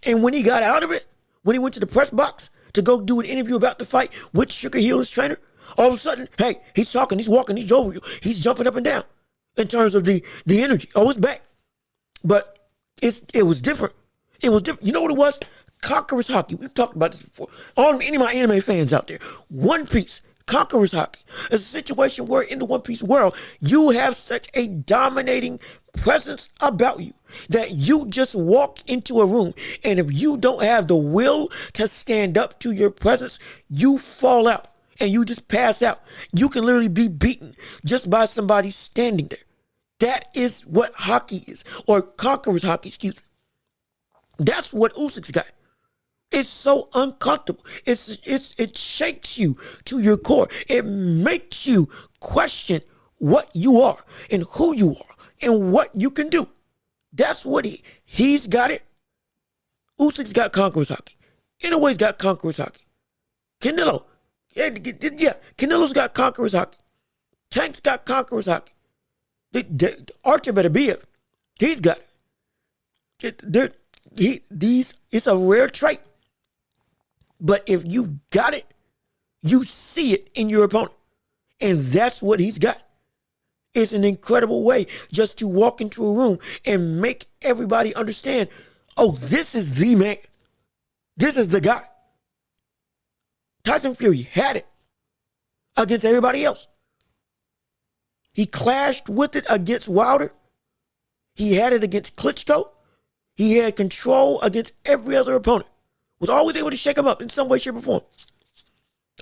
And when he got out of it, when he went to the press box to go do an interview about the fight with Sugar Hill, his trainer, all of a sudden, hey, he's talking, he's walking, he's jovial, he's jumping up and down in terms of the energy. Oh, it's back. But it was different. It was different. You know what it was? Conqueror's hockey. We've talked about this before. Any of my anime fans out there, One Piece, Conqueror's hockey. It's a situation where in the One Piece world, you have such a dominating presence about you that you just walk into a room, and if you don't have the will to stand up to your presence, you fall out and you just pass out. You can literally be beaten just by somebody standing there. That is what hockey is, or Conqueror's hockey, excuse me. That's what Usyk's got. It's so uncomfortable. It shakes you to your core. It makes you question what you are and who you are and what you can do. That's what he's got it. Usyk's got conqueror's hockey. Inoue's got conqueror's hockey. Canelo, Canelo's got conqueror's hockey. Tank's got conqueror's hockey. Archer better be it. He's got it. It's a rare trait. But if you've got it, you see it in your opponent. And that's what he's got. It's an incredible way just to walk into a room and make everybody understand, oh, this is the man. This is the guy. Tyson Fury had it against everybody else. He clashed with it against Wilder. He had it against Klitschko. He had control against every other opponent. Was always able to shake him up in some way, shape, or form.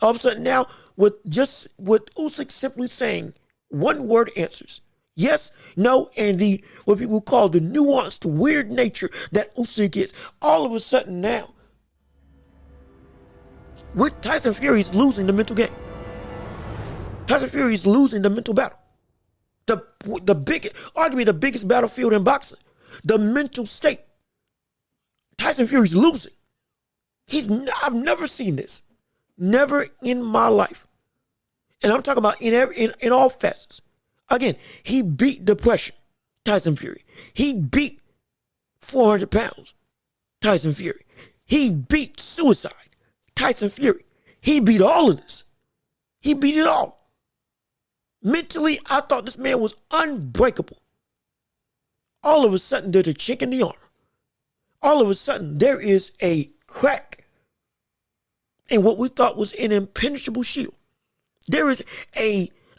All of a sudden now, with Usyk simply saying one-word answers. Yes, no, and what people call the nuanced, weird nature that Usyk is. All of a sudden now, Tyson Fury is losing the mental game. Tyson Fury is losing the mental battle. Arguably the biggest battlefield in boxing. The mental state. Tyson Fury's losing. I've never seen this. Never in my life. And I'm talking about in all facets. Again, he beat depression, Tyson Fury. He beat 400 pounds, Tyson Fury. He beat suicide, Tyson Fury. He beat all of this. He beat it all. Mentally, I thought this man was unbreakable. All of a sudden, there's a chink in the armor. All of a sudden, there is a crack in what we thought was an impenetrable shield. There is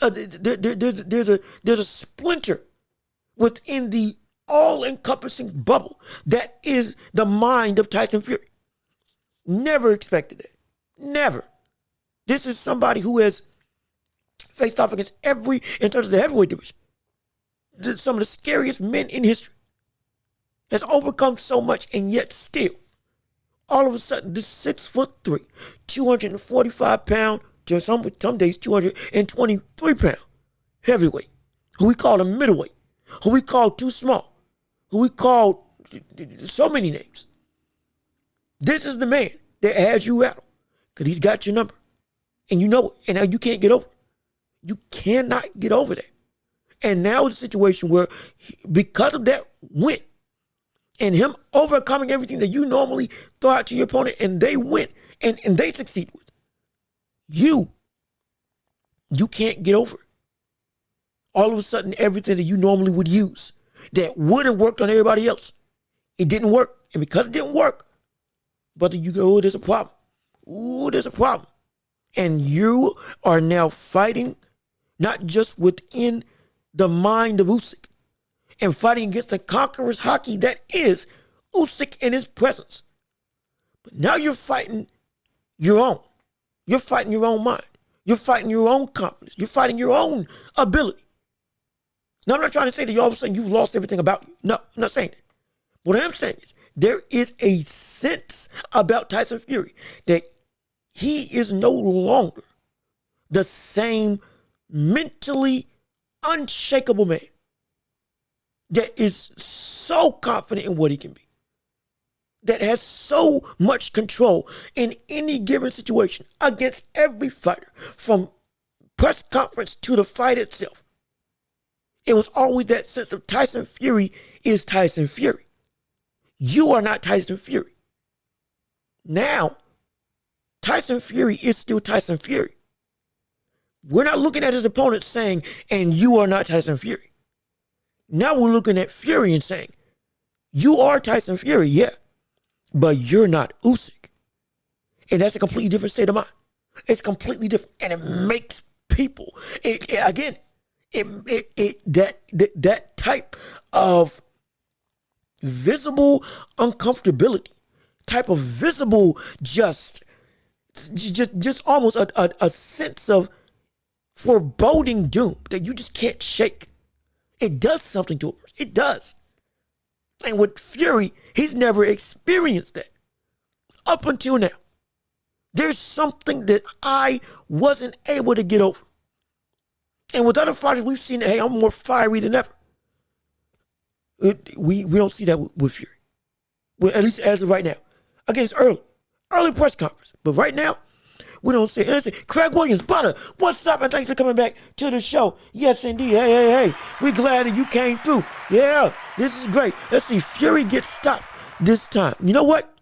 there's a splinter within the all-encompassing bubble that is the mind of Tyson Fury. Never expected it. Never. This is somebody who has faced off against in terms of the heavyweight division, some of the scariest men in history. Has overcome so much, and yet still, all of a sudden, this 6'3", 245 pound, to some days 223 pound heavyweight, who we call a middleweight, who we call too small, who we call so many names. This is the man that has you out, because he's got your number, and you know it, and now you can't get over it. You cannot get over that. And now it's a situation where, because of that win, and him overcoming everything that you normally throw out to your opponent, and they win, and they succeed with, you can't get over it. All of a sudden, everything that you normally would use that would have worked on everybody else, it didn't work. And because it didn't work, brother, you go, oh, there's a problem. Ooh, there's a problem. And you are now fighting not just within the mind of Usyk, and fighting against the conqueror's hockey that is Usyk in his presence. But now you're fighting your own. You're fighting your own mind. You're fighting your own confidence. You're fighting your own ability. Now, I'm not trying to say that all of a sudden you've lost everything about you. No, I'm not saying that. What I am saying is there is a sense about Tyson Fury that he is no longer the same mentally unshakable man that is so confident in what he can be, that has so much control in any given situation against every fighter, from press conference to the fight itself. It was always that sense of Tyson Fury is Tyson Fury. You are not Tyson Fury. Now, Tyson Fury is still Tyson Fury. We're not looking at his opponent saying, and you are not Tyson Fury. Now we're looking at Fury and saying, you are Tyson Fury, yeah, but you're not Usyk. And that's a completely different state of mind. It's completely different. And it makes people, that type of visible uncomfortability, type of visible just almost a sense of foreboding doom that you just can't shake. It does something to a person. It does. And with Fury, he's never experienced that up until now. There's something that I wasn't able to get over. And with other fighters, we've seen that, hey, I'm more fiery than ever. We don't see that with Fury. Well, at least as of right now. Again, it's early press conference. But right now, we don't see it. Listen, Craig Williams, Butter, what's up? And thanks for coming back to the show. Yes, indeed. Hey. We're glad that you came through. Yeah, this is great. Let's see. Fury gets stopped this time. You know what?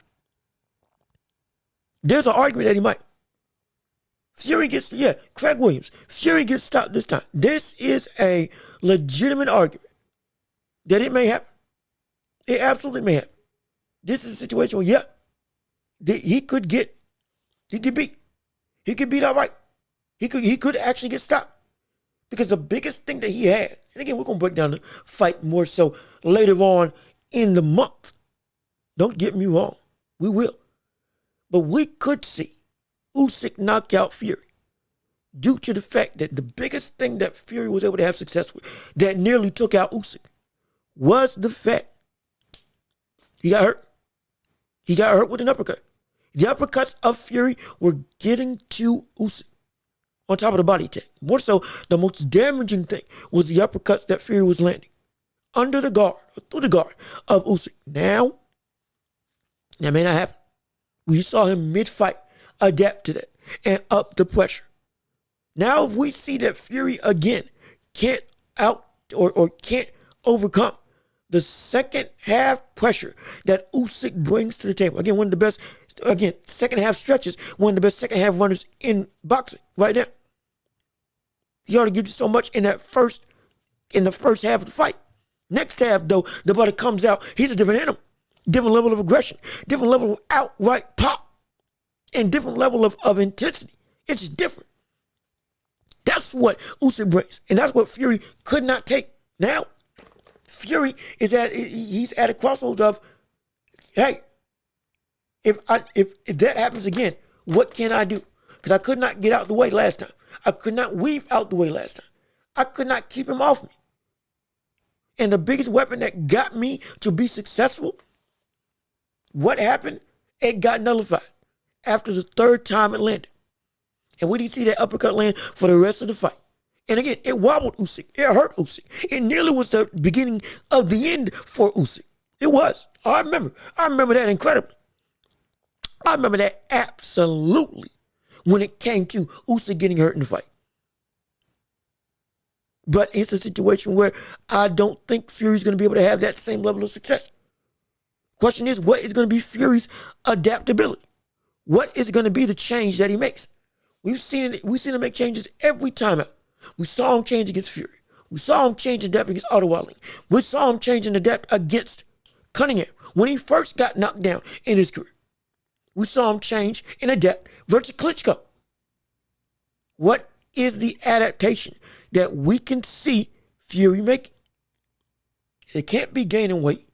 There's an argument that he might. Craig Williams. Fury gets stopped this time. This is a legitimate argument that it may happen. It absolutely may happen. This is a situation where, he could beat. He could beat outright. He could actually get stopped. Because the biggest thing that he had, and again, we're going to break down the fight more so later on in the month. Don't get me wrong. We will. But we could see Usyk knock out Fury due to the fact that the biggest thing that Fury was able to have success with that nearly took out Usyk was the fact he got hurt. He got hurt with an uppercut. The uppercuts of Fury were getting to Usyk on top of the body attack. More so, the most damaging thing was the uppercuts that Fury was landing under the guard, or through the guard of Usyk. Now, that may not happen. We saw him mid-fight adapt to that and up the pressure. Now, if we see that Fury again can't can't overcome the second half pressure that Usyk brings to the table. Again, one of the best, second half stretches, one of the best second half runners in boxing right now. He already gives you so much in the first half of the fight. Next half, though, the brother comes out, he's a different animal. Different level of aggression, different level of outright pop, and different level of intensity. It's just different. That's what Usyk brings, and that's what Fury could not take. Now, Fury he's at a crossroads of, hey, if that happens again, what can I do? Because I could not get out the way last time. I could not weave out the way last time. I could not keep him off me. And the biggest weapon that got me to be successful, what happened? It got nullified after the third time it landed. And we didn't see that uppercut land for the rest of the fight. And again, it wobbled Usyk. It hurt Usyk. It nearly was the beginning of the end for Usyk. It was. I remember that incredibly. I remember that absolutely when it came to Usyk getting hurt in the fight. But it's a situation where I don't think Fury's going to be able to have that same level of success. Question is, what is going to be Fury's adaptability? What is going to be the change that he makes? We've seen him make changes every time out. We saw him change against Fury. We saw him change and adapt against Otto Wallin. We saw him change and adapt against Cunningham when he first got knocked down in his career. We saw him change and adapt versus Klitschko. What is the adaptation that we can see Fury making? It can't be gaining weight.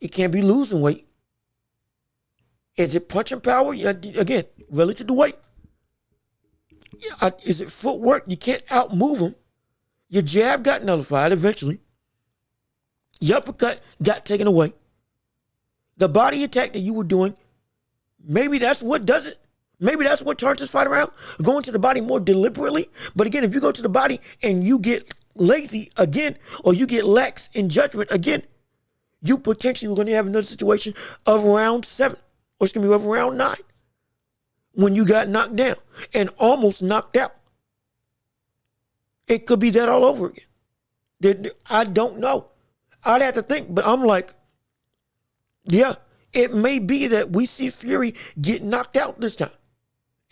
It can't be losing weight. Is it punching power? Again, relative to weight. Is it footwork? You can't outmove him. Your jab got nullified eventually. Your uppercut got taken away. The body attack that you were doing, maybe that's what does it. Maybe that's what turns this fight around. Going to the body more deliberately. But again, if you go to the body and you get lazy again, or you get lax in judgment again, you potentially are going to have another situation of round 7, or it's going to be of round 9, when you got knocked down and almost knocked out. It could be that all over again. I don't know. I'd have to think, but I'm like, yeah, it may be that we see Fury get knocked out this time.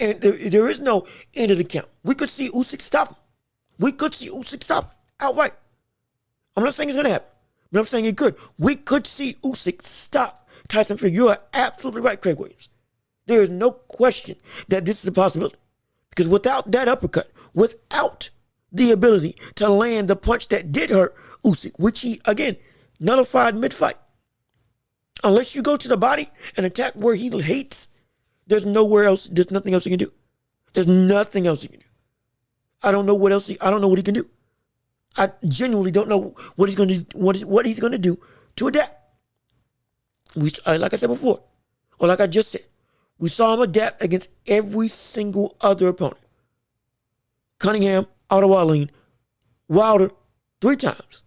And there is no end of the count. We could see Usyk stop him. We could see Usyk stop him outright. I'm not saying it's going to happen, but I'm saying it could. We could see Usyk stop Tyson Fury. You are absolutely right, Craig Williams. There is no question that this is a possibility. Because without that uppercut, without the ability to land the punch that did hurt Usyk, which he, again, nullified mid-fight, unless you go to the body and attack where he hates, there's nowhere else, there's nothing else he can do. There's nothing else he can do. I don't know what he can do. I genuinely don't know what he's going to do, what he's going to do to adapt. Like I said before, or like I just said, we saw him adapt against every single other opponent. Cunningham, out Wilder 3 times.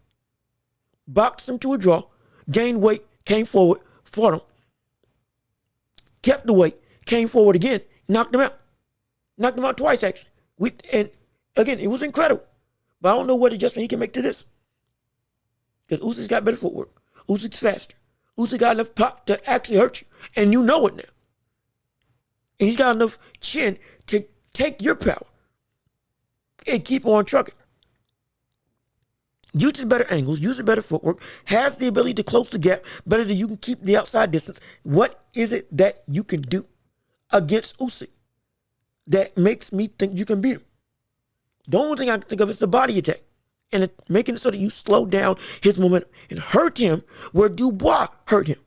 Boxed him to a draw, gained weight, came forward, fought him, kept the weight, came forward again, knocked him out. Knocked him out twice, actually. And again, it was incredible. But I don't know what adjustment he can make to this. Because Usyk's got better footwork. Usyk's faster. Usyk got enough pop to actually hurt you. And you know it now. And he's got enough chin to take your power and keep on trucking. Uses better angles, uses better footwork, has the ability to close the gap better than you can keep the outside distance. What is it that you can do against Usyk that makes me think you can beat him? The only thing I can think of is the body attack. And making it so that you slow down his momentum and hurt him where Dubois hurt him.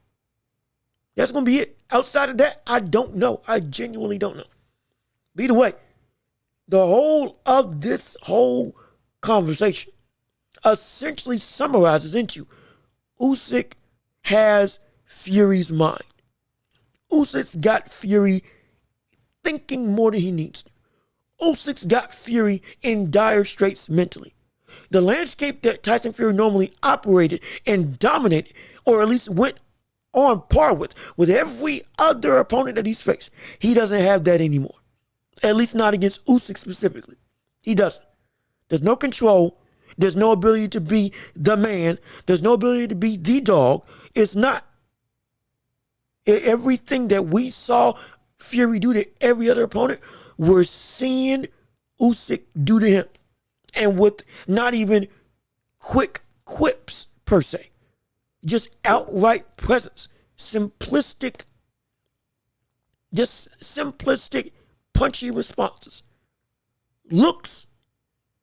That's going to be it. Outside of that, I don't know. I genuinely don't know. But either way, the whole of this whole conversation essentially summarizes into Usyk has Fury's mind. Usyk's got Fury thinking more than he needs to. Usyk's got Fury in dire straits mentally. The landscape that Tyson Fury normally operated and dominated, or at least went on par with every other opponent that he's faced, he doesn't have that anymore. At least not against Usyk specifically. He doesn't. There's no control. There's no ability to be the man. There's no ability to be the dog. It's not. Everything that we saw Fury do to every other opponent, we're seeing Usyk do to him. And with not even quick quips per se. Just outright presence. Simplistic, punchy responses. Looks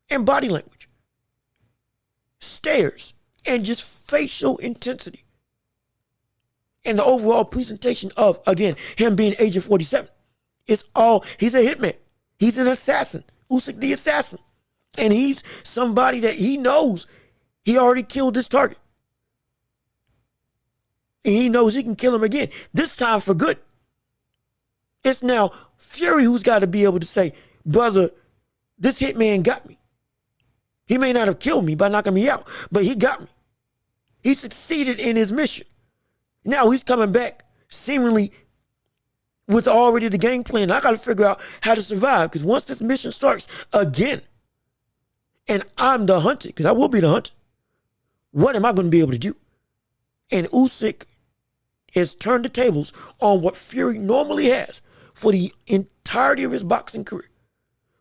and body language. Stares and just facial intensity. And the overall presentation of, again, him being Agent 47. It's all, he's a hitman. He's an assassin. Usyk the assassin. And he's somebody that he knows he already killed this target. And he knows he can kill him again. This time for good. It's now Fury who's got to be able to say, brother, this hitman got me. He may not have killed me by knocking me out, but he got me. He succeeded in his mission. Now he's coming back seemingly with already the game plan. I got to figure out how to survive, because once this mission starts again, and I'm the hunter, because I will be the hunter, what am I going to be able to do? And Usyk has turned the tables on what Fury normally has for the entirety of his boxing career,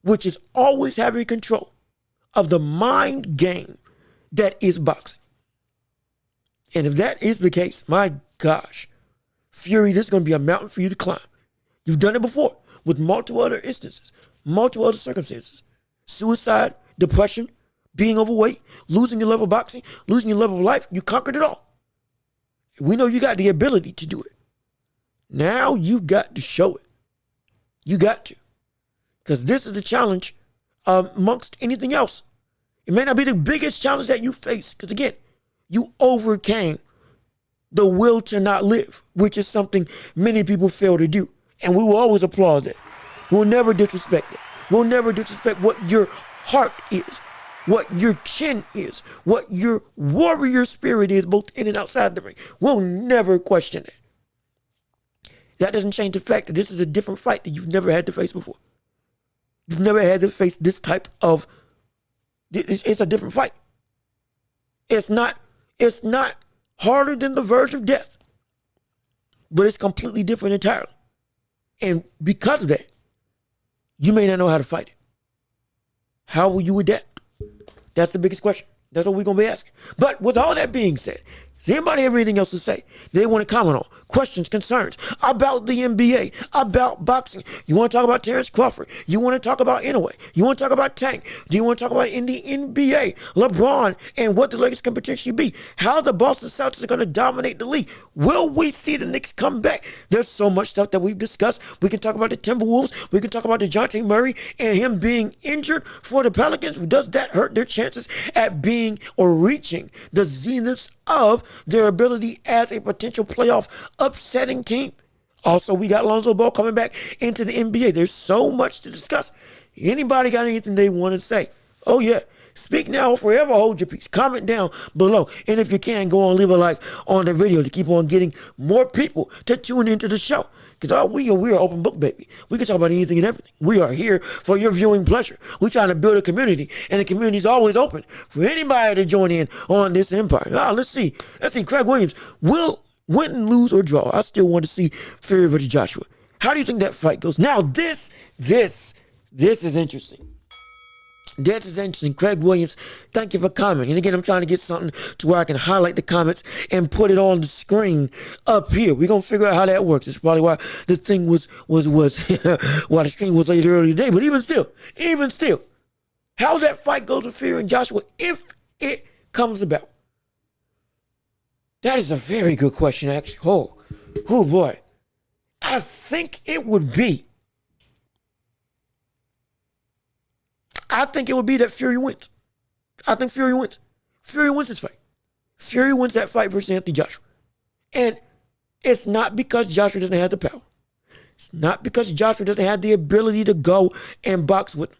which is always having control of the mind game that is boxing. And if that is the case, my gosh, Fury, this is going to be a mountain for you to climb. You've done it before with multiple other instances, multiple other circumstances. Suicide, depression, being overweight, losing your love of boxing, losing your love of life. You conquered it all. We know you got the ability to do it. Now you got to show it. You got to. Because this is the challenge amongst anything else. It may not be the biggest challenge that you face. Because again, you overcame the will to not live, which is something many people fail to do. And we will always applaud that. We'll never disrespect that. We'll never disrespect what your heart is, what your chin is, what your warrior spirit is, both in and outside the ring. We'll never question that. That doesn't change the fact that this is a different fight that you've never had to face before. You've never had to face this type of, it's a different fight. It's not harder than the verge of death, but it's completely different entirely. And because of that, you may not know how to fight it. How will you adapt? That's the biggest question. That's what we're going to be asking. But with all that being said, does anybody have anything else to say they want to comment on? Questions, concerns about the NBA, about boxing? You want to talk about Terrence Crawford? You want to talk about Inoue? You want to talk about Tank? Do you want to talk about in the NBA, LeBron, and what the Lakers can potentially be? How the Boston Celtics are going to dominate the league? Will we see the Knicks come back? There's so much stuff that we've discussed. We can talk about the Timberwolves. We can talk about DeJounte Murray and him being injured for the Pelicans. Does that hurt their chances at being or reaching the zenith of their ability as a potential playoff upsetting team? Also, we got Lonzo Ball coming back into the NBA. There's so much to discuss. Anybody got anything they want to say? Oh, yeah. Speak now or forever hold your peace. Comment down below. And if you can, go on, leave a like on the video to keep on getting more people to tune into the show. Because we are open book, baby. We can talk about anything and everything. We are here for your viewing pleasure. We're trying to build a community, and the community is always open for anybody to join in on this empire. Let's see. Craig Williams will win, lose, or draw. I still want to see Fury versus Joshua. How do you think that fight goes? Now, this is interesting. This is interesting. Craig Williams, thank you for commenting. And again, I'm trying to get something to where I can highlight the comments and put it on the screen up here. We're going to figure out how that works. It's probably why the thing was why the stream was late earlier today. But even still, how that fight goes with Fury and Joshua, if it comes about. That is a very good question, actually. Oh boy. I think it would be that Fury wins. I think Fury wins. Fury wins this fight. Fury wins that fight versus Anthony Joshua. And it's not because Joshua doesn't have the power. It's not because Joshua doesn't have the ability to go and box with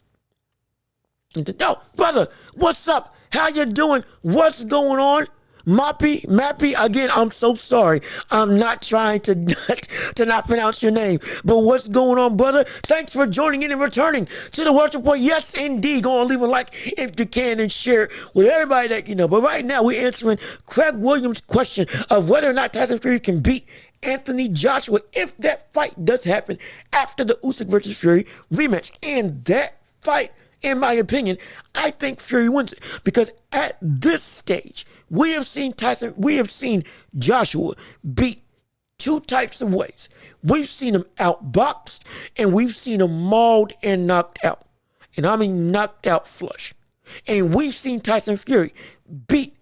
him. No, brother, what's up? How you doing? What's going on? Mappy, again, I'm so sorry. I'm not trying to not pronounce your name. But what's going on, brother? Thanks for joining in and returning to the Welch Report. Yes, indeed. Go and leave a like if you can and share it with everybody that you know. But right now, we're answering Craig Williams' question of whether or not Tyson Fury can beat Anthony Joshua if that fight does happen after the Usyk versus Fury rematch. And that fight, in my opinion, I think Fury wins it. Because at this stage, we have seen Joshua beat two types of ways. We've seen him outboxed, and we've seen him mauled and knocked out. And I mean knocked out flush. And we've seen Tyson Fury beat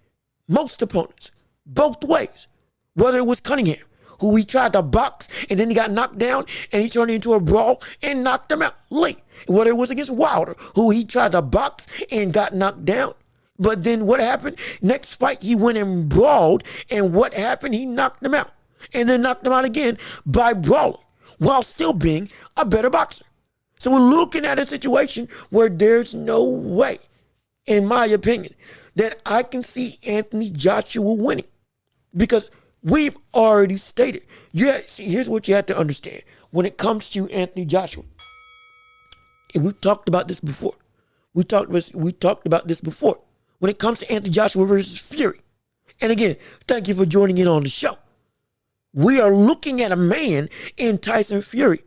most opponents, both ways. Whether it was Cunningham, who he tried to box, and then he got knocked down, and he turned into a brawl and knocked him out late. Whether it was against Wilder, who he tried to box and got knocked down. But then what happened? Next fight, he went and brawled, and what happened? He knocked him out, and then knocked him out again by brawling, while still being a better boxer. So we're looking at a situation where there's no way, in my opinion, that I can see Anthony Joshua winning. Because we've already stated, here's what you have to understand when it comes to Anthony Joshua. And we've talked about this before. We talked about this before. When it comes to Anthony Joshua versus Fury. And again, thank you for joining in on the show. We are looking at a man in Tyson Fury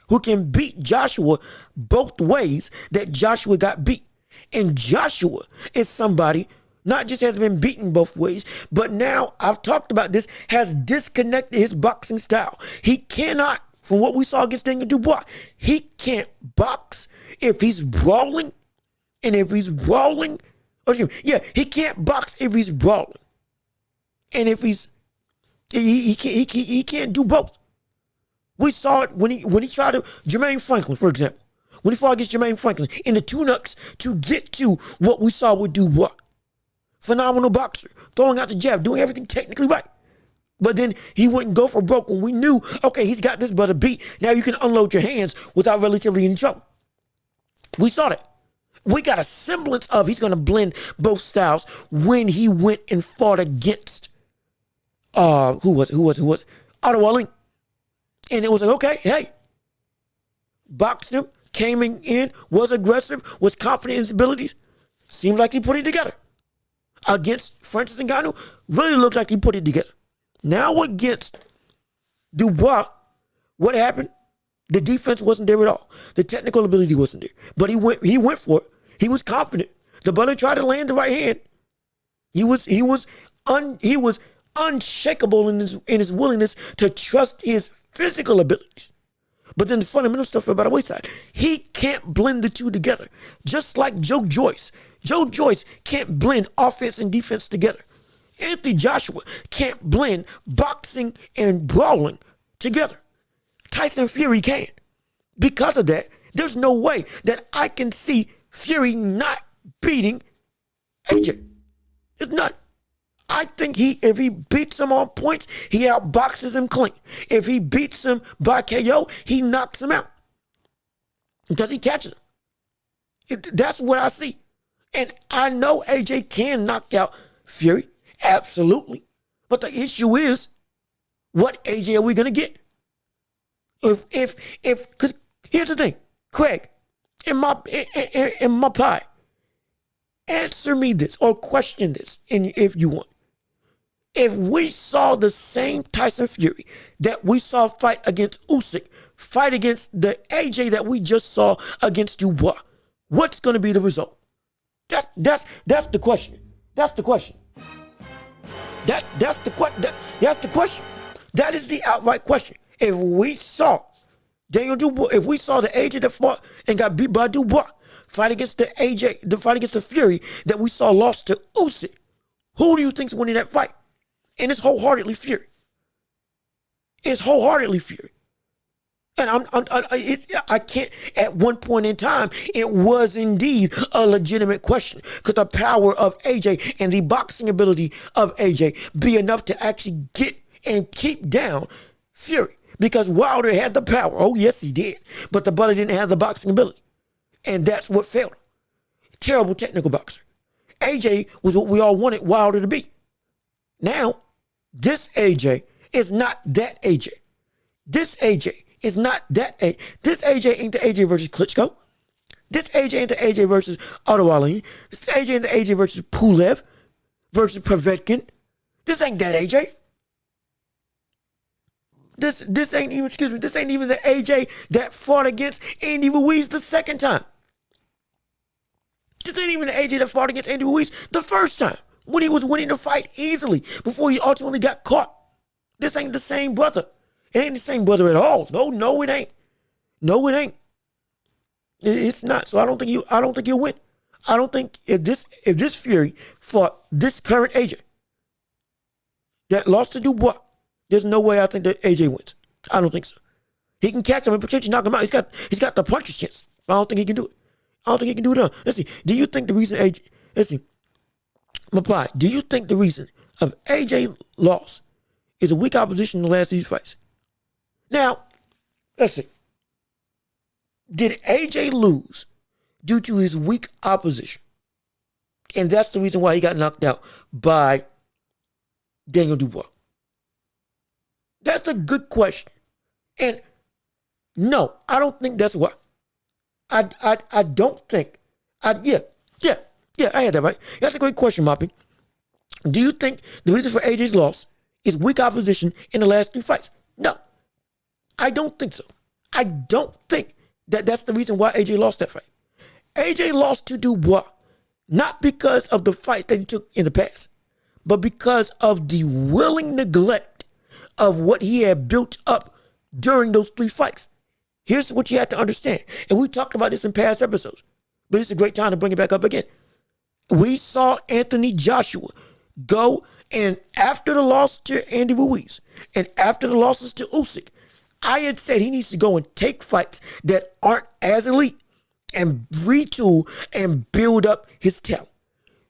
who can beat Joshua both ways that Joshua got beat. And Joshua is somebody not just has been beaten both ways, but now, I've talked about this, has disconnected his boxing style. He cannot, from what we saw against Daniel Dubois, he can't box if he's brawling. And if he's brawling, he can't box if he's brawling. And if he can't do both. We saw it when he tried to, Jermaine Franklin, for example. When he fought against Jermaine Franklin in the tune-ups to get to what we saw with Dubois. Phenomenal boxer, throwing out the jab, doing everything technically right. But then he wouldn't go for broke when we knew, okay, he's got this brother beat. Now you can unload your hands without relatively any trouble. We saw that. We got a semblance of he's going to blend both styles when he went and fought against, who was it? Ottawa Link. And it was like, okay, hey, boxed him, came in, was aggressive, was confident in his abilities. Seemed like he put it together. Against Francis Ngannou, really looked like he put it together. Now against Dubois, what happened? The defense wasn't there at all. The technical ability wasn't there. But he went for it. He was confident. The brother tried to land the right hand. He was unshakable in his willingness to trust his physical abilities. But then the fundamental stuff fell by the wayside. He can't blend the two together. Just like Joe Joyce. Joe Joyce can't blend offense and defense together. Anthony Joshua can't blend boxing and brawling together. Tyson Fury can. Because of that, there's no way that I can see Fury not beating AJ. It's not. I think if he beats him on points, he outboxes him clean. If he beats him by KO, he knocks him out. Because he catches him. That's what I see. And I know AJ can knock out Fury, absolutely. But the issue is, what AJ are we gonna get? Because here's the thing, Craig, in my pie, answer me this or question this, if you want. If we saw the same Tyson Fury that we saw fight against Usyk, fight against the AJ that we just saw against Dubois, what's going to be the result? That's the question. That's the question. That's the question. That is the outright question. If we saw Daniel Dubois, if we saw the AJ that fought and got beat by Dubois, fight against the fight against the Fury that we saw lost to Usyk, who do you think's winning that fight? And it's wholeheartedly Fury. It's wholeheartedly Fury. And I can't, at one point in time, it was indeed a legitimate question. Could the power of AJ and the boxing ability of AJ be enough to actually get and keep down Fury? Because Wilder had the power. Oh, yes, he did. But the brother didn't have the boxing ability. And that's what failed him. Terrible technical boxer. AJ was what we all wanted Wilder to be. Now, this AJ is not that AJ. This AJ is not that AJ. This AJ ain't the AJ versus Klitschko. This AJ ain't the AJ versus Ottawali. This AJ ain't the AJ versus Pulev versus Povetkin. This ain't that AJ. This ain't even, this ain't even the AJ that fought against Andy Ruiz the second time. This ain't even the AJ that fought against Andy Ruiz the first time, when he was winning the fight easily before he ultimately got caught. This ain't the same brother. It ain't the same brother at all. No, it ain't. No, it ain't. It's not. So I don't think you'll win. I don't think if this Fury fought this current AJ that lost to Dubois, there's no way I think that AJ wins. I don't think so. He can catch him and potentially knock him out. He's got the puncher's chance. But I don't think he can do it. I don't think he can do it. Let's see. Do you think the reason AJ? Let's see. Mapai, do you think the reason of AJ loss is a weak opposition in the last of these fights? Now, let's see. Did AJ lose due to his weak opposition? And that's the reason why he got knocked out by Daniel Dubois. That's a good question. And no, I don't think that's why. I don't think. Yeah, I had that right. That's a great question, Moppy. Do you think the reason for AJ's loss is weak opposition in the last 3 fights? No, I don't think so. I don't think that that's the reason why AJ lost that fight. AJ lost to Dubois not because of the fights that he took in the past, but because of the willing neglect of what he had built up during those 3 fights. Here's what you have to understand. And we talked about this in past episodes, but it's a great time to bring it back up again. We saw Anthony Joshua go, and after the loss to Andy Ruiz and after the losses to Usyk, I had said he needs to go and take fights that aren't as elite and retool and build up his talent.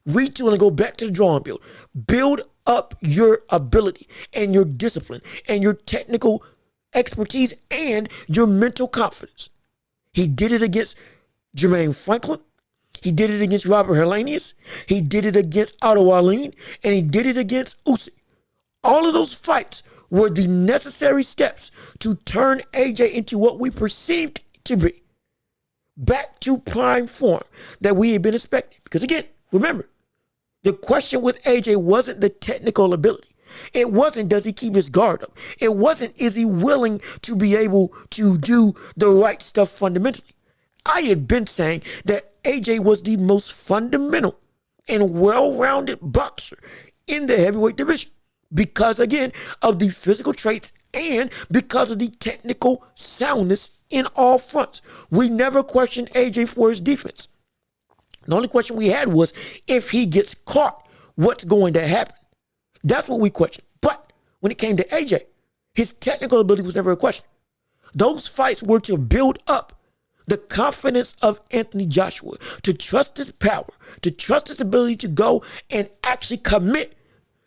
Retool and go back to the drawing board. Build up your ability and your discipline and your technical expertise and your mental confidence. He did it against Jermaine Franklin. He did it against Robert Helenius. He did it against Otto Wallin. And he did it against Usyk. All of those fights were the necessary steps to turn AJ into what we perceived to be. Back to prime form that we had been expecting. Because again, remember, the question with AJ wasn't the technical ability. It wasn't, does he keep his guard up? It wasn't, is he willing to be able to do the right stuff fundamentally? I had been saying that AJ was the most fundamental and well-rounded boxer in the heavyweight division because, again, of the physical traits and because of the technical soundness in all fronts. We never questioned AJ for his defense. The only question we had was, if he gets caught, what's going to happen? That's what we questioned. But when it came to AJ, his technical ability was never a question. Those fights were to build up the confidence of Anthony Joshua, to trust his power, to trust his ability to go and actually commit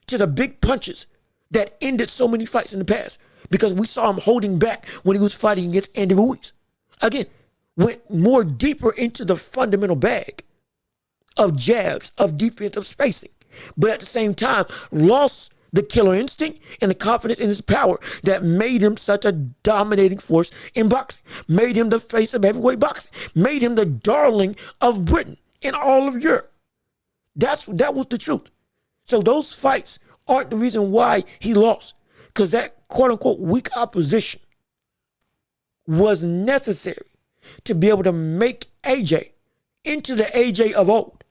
to the big punches that ended so many fights in the past, because we saw him holding back when he was fighting against Andy Ruiz. Again, went more deeper into the fundamental bag of jabs, of defensive spacing, but at the same time lost the killer instinct and the confidence in his power that made him such a dominating force in boxing, made him the face of heavyweight boxing, made him the darling of Britain and all of Europe. That was the truth. So those fights aren't the reason why he lost, because that quote-unquote weak opposition was necessary to be able to make AJ into the AJ of old.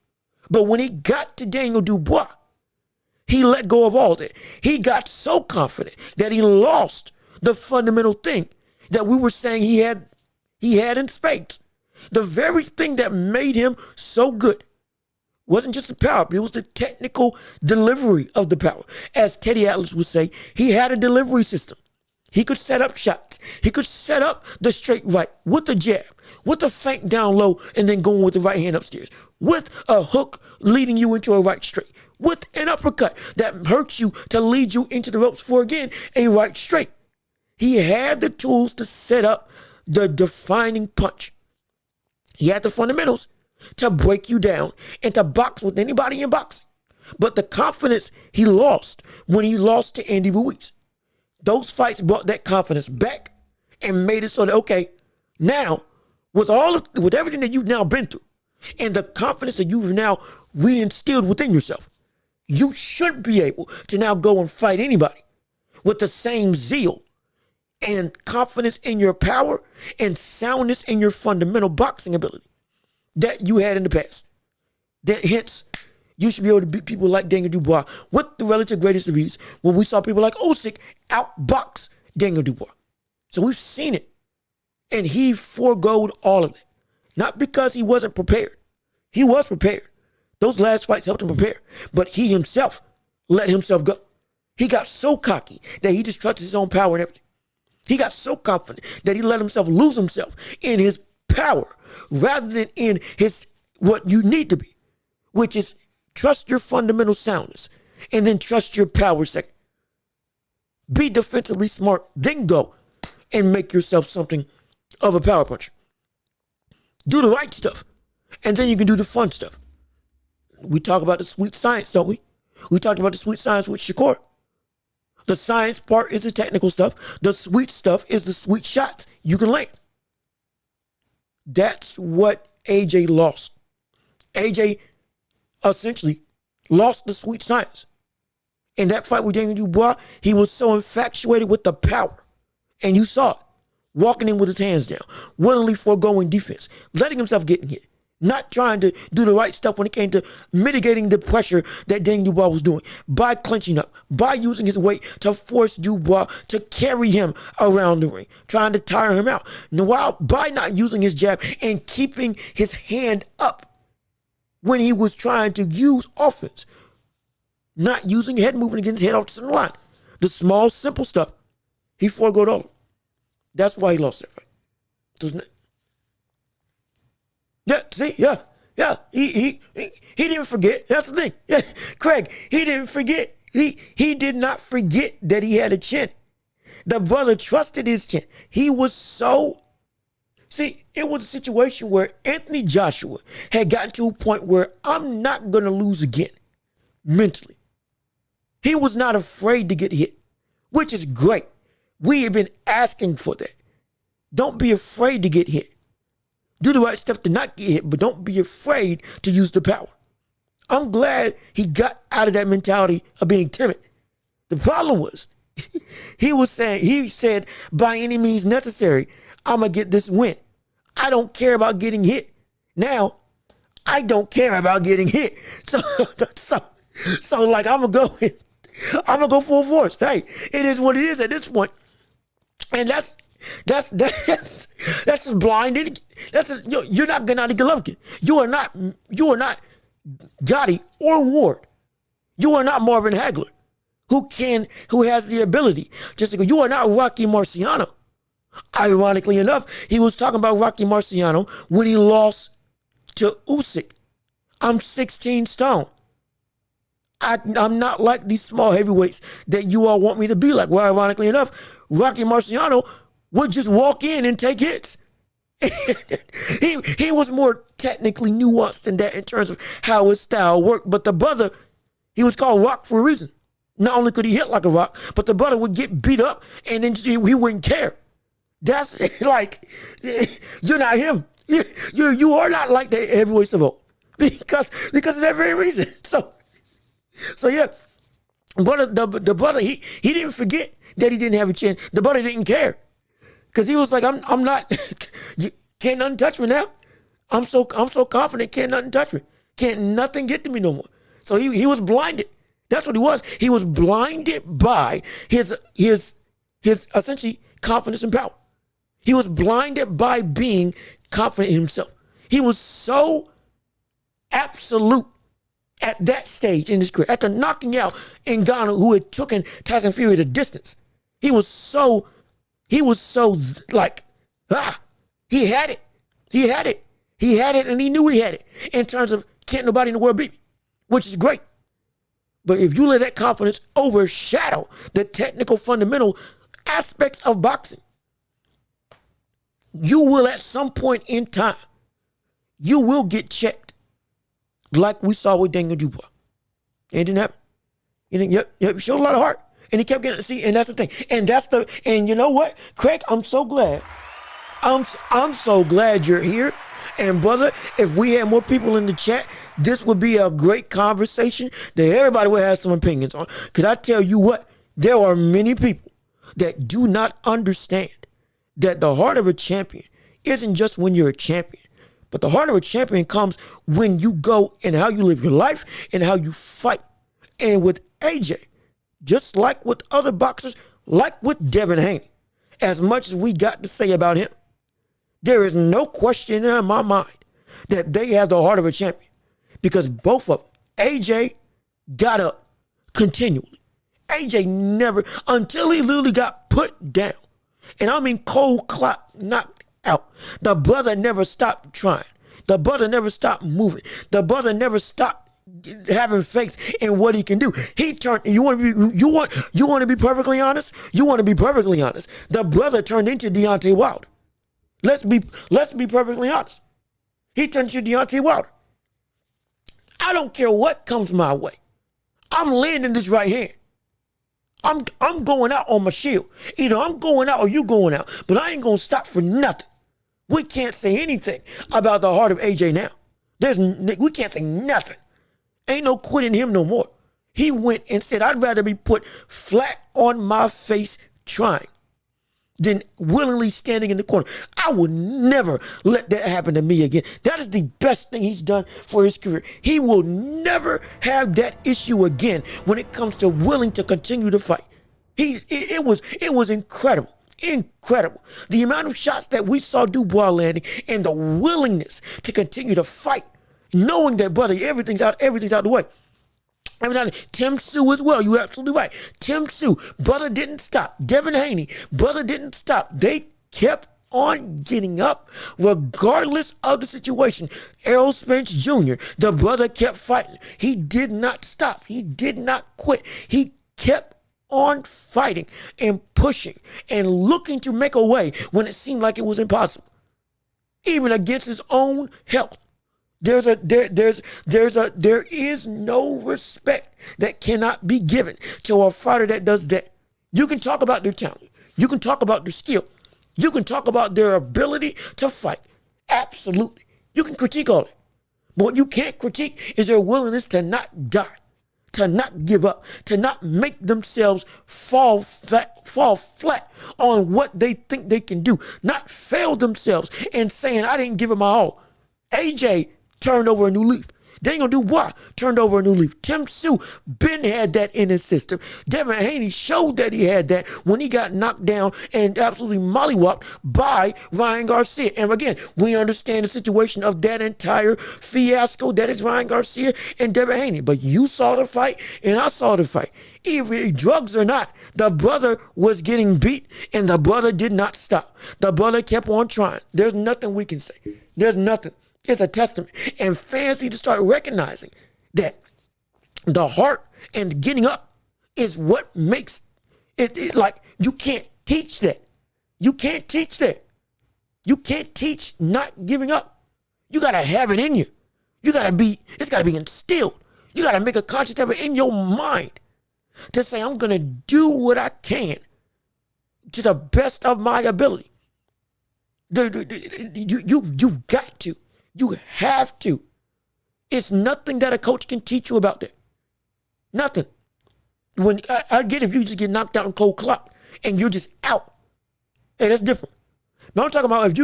But when he got to Daniel Dubois, he let go of all that. He got so confident that he lost the fundamental thing that we were saying he had in spades. The very thing that made him so good wasn't just the power, but it was the technical delivery of the power. As Teddy Atlas would say, he had a delivery system. He could set up shots. He could set up the straight right with the jab, with the feint down low, and then going with the right hand upstairs, with a hook leading you into a right straight, with an uppercut that hurts you to lead you into the ropes for, again, a right straight. He had the tools to set up the defining punch. He had the fundamentals to break you down and to box with anybody in boxing. But the confidence he lost when he lost to Andy Ruiz, those fights brought that confidence back and made it so that, okay, now with everything that you've now been through and the confidence that you've now reinstilled within yourself, you should be able to now go and fight anybody with the same zeal and confidence in your power and soundness in your fundamental boxing ability that you had in the past. That hence, you should be able to beat people like Daniel Dubois with the relative greatest of ease when we saw people like Usyk outbox Daniel Dubois. So we've seen it. And he foregoed all of it. Not because he wasn't prepared. He was prepared. Those last fights helped him prepare. But he himself let himself go. He got so cocky that he just trusted his own power and everything. He got so confident that he let himself lose himself in his power rather than in his what you need to be, which is trust your fundamental soundness and then trust your power second. Be defensively smart, then go and make yourself something of a power puncher. Do the right stuff, and then you can do the fun stuff. We talk about the sweet science, don't we? We talked about the sweet science with Shakur. The science part is the technical stuff. The sweet stuff is the sweet shots you can land. That's what AJ lost. AJ essentially lost the sweet science. In that fight with Daniel Dubois, he was so infatuated with the power. And you saw it. Walking in with his hands down, willingly foregoing defense, letting himself get hit, not trying to do the right stuff when it came to mitigating the pressure that Daniel Dubois was doing by clinching up, by using his weight to force Dubois to carry him around the ring, trying to tire him out. While by not using his jab and keeping his hand up when he was trying to use offense, not using head movement against his head off the center line. The small, simple stuff, he foregoed all of it. That's why he lost that fight. Doesn't it? Yeah, see, yeah. He didn't forget. That's the thing. Yeah, Craig, he didn't forget. He did not forget that he had a chin. The brother trusted his chin. He was so. See, it was a situation where Anthony Joshua had gotten to a point where I'm not going to lose again, mentally. He was not afraid to get hit, which is great. We have been asking for that. Don't be afraid to get hit. Do the right stuff to not get hit, but don't be afraid to use the power. I'm glad he got out of that mentality of being timid. The problem was, he said, by any means necessary, I'm going to get this win. I don't care about getting hit. Now, I don't care about getting hit. So like, I'm going to go full force. Hey, it is what it is at this point. And that's just blinded. You're not Gennady Golovkin. You are not Gotti or Ward. You are not Marvin Hagler, who has the ability just to go. You are not Rocky Marciano. Ironically enough, he was talking about Rocky Marciano when he lost to Usyk. I'm 16 stone. I'm not like these small heavyweights that you all want me to be like. Well, ironically enough, Rocky Marciano would just walk in and take hits. he was more technically nuanced than that in terms of how his style worked. But the brother, he was called Rock for a reason. Not only could he hit like a rock, but the brother would get beat up and then he wouldn't care. That's like, you're not him. You are not like the heavyweights of old because of that very reason. So yeah, but the brother, he didn't forget that he didn't have a chin. The brother didn't care because he was like, I'm not, can't nothing touch me now. I'm so confident, can't nothing touch me. Can't nothing get to me no more. So he was blinded. That's what he was. He was blinded by his essentially confidence and power. He was blinded by being confident in himself. He was so absolute at that stage in his career, after knocking out Ngannou, who had taken Tyson Fury the distance. He was so like, he had it. He had it. He had it, and he knew he had it in terms of can't nobody in the world beat me, which is great. But if you let that confidence overshadow the technical fundamental aspects of boxing, you will at some point in time, you will get checked like we saw with Daniel Dubois. It didn't happen. He showed a lot of heart. And he kept getting, see, and that's the thing. And you know what, Craig, I'm so glad. I'm so glad you're here. And brother, if we had more people in the chat, this would be a great conversation that everybody would have some opinions on. Because I tell you what, there are many people that do not understand that the heart of a champion isn't just when you're a champion, but the heart of a champion comes when you go and how you live your life and how you fight. And with AJ, just like with other boxers, like with Devin Haney, as much as we got to say about him, there is no question in my mind that they have the heart of a champion because both of them, AJ got up continually. AJ never, until he literally got put down, and I mean cold clock knocked out, the brother never stopped trying. The brother never stopped moving. The brother never stopped having faith in what he can do. He turned, you want to be perfectly honest? You want to be perfectly honest. The brother turned into Deontay Wilder. Let's be perfectly honest. He turned into Deontay Wilder. I don't care what comes my way. I'm landing this right hand. I'm going out on my shield. Either I'm going out or you going out. But I ain't gonna stop for nothing. We can't say anything about the heart of AJ now. We can't say nothing. Ain't no quitting him no more. He went and said, I'd rather be put flat on my face trying than willingly standing in the corner. I will never let that happen to me again. That is the best thing he's done for his career. He will never have that issue again when it comes to willing to continue to fight. It was incredible. Incredible. The amount of shots that we saw Dubois landing and the willingness to continue to fight, knowing that, brother, everything's out the way. Tim Tszyu as well. You're absolutely right. Tim Tszyu, brother didn't stop. Devin Haney, brother didn't stop. They kept on getting up regardless of the situation. Errol Spence Jr., the brother kept fighting. He did not stop. He did not quit. He kept on fighting and pushing and looking to make a way when it seemed like it was impossible, even against his own health. There is no respect that cannot be given to a fighter that does that. You can talk about their talent. You can talk about their skill. You can talk about their ability to fight. Absolutely. You can critique all that. But what you can't critique is their willingness to not die, to not give up, to not make themselves fall flat on what they think they can do, not fail themselves and saying, I didn't give it my all. AJ turned over a new leaf. Daniel Dubois turned over a new leaf. Tim Tszyu been had that in his system. Devin Haney showed that he had that when he got knocked down and absolutely mollywopped by Ryan Garcia. And again, we understand the situation of that entire fiasco that is Ryan Garcia and Devin Haney. But you saw the fight and I saw the fight. Even drugs or not, the brother was getting beat and the brother did not stop. The brother kept on trying. There's nothing we can say. There's nothing. It's a testament. And fans need to start recognizing that the heart and getting up is what makes it like you can't teach that. You can't teach that. You can't teach not giving up. You got to have it in you. It's got to be instilled. You got to make a conscious effort in your mind to say, I'm going to do what I can to the best of my ability. You've got to. You have to. It's nothing that a coach can teach you about that. Nothing. When I get if you just get knocked out in cold clock and you're just out. Hey, that's different. But I'm talking about if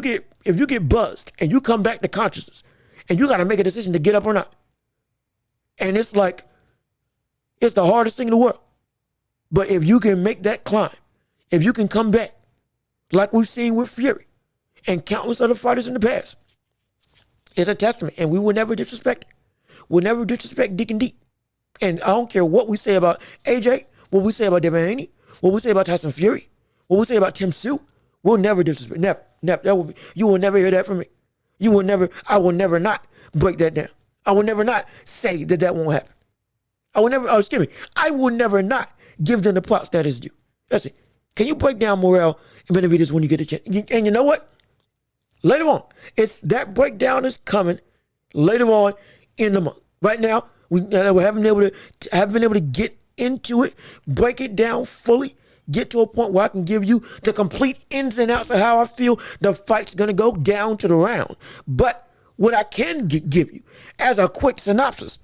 you get buzzed and you come back to consciousness and you got to make a decision to get up or not. And it's like, it's the hardest thing in the world. But if you can make that climb, if you can come back, like we've seen with Fury and countless other fighters in the past, it's a testament. And we will never disrespect it. We'll never disrespect Dick and Deep. And I don't care what we say about AJ, what we say about Devin Haney, what we say about Tyson Fury, what we say about Tim Tszyu. We'll never disrespect. Never. You will never hear that from me. I will never not break that down. I will never not say that won't happen. I will never not give them the props that is due. That's it. Can you break down Morrell and Benavidez when you get a chance? And you know what? Later on, that breakdown is coming later on in the month. Right now, we haven't been able to get into it, break it down fully, get to a point where I can give you the complete ins and outs of how I feel the fight's going to go down to the round. But what I can give you as a quick synopsis,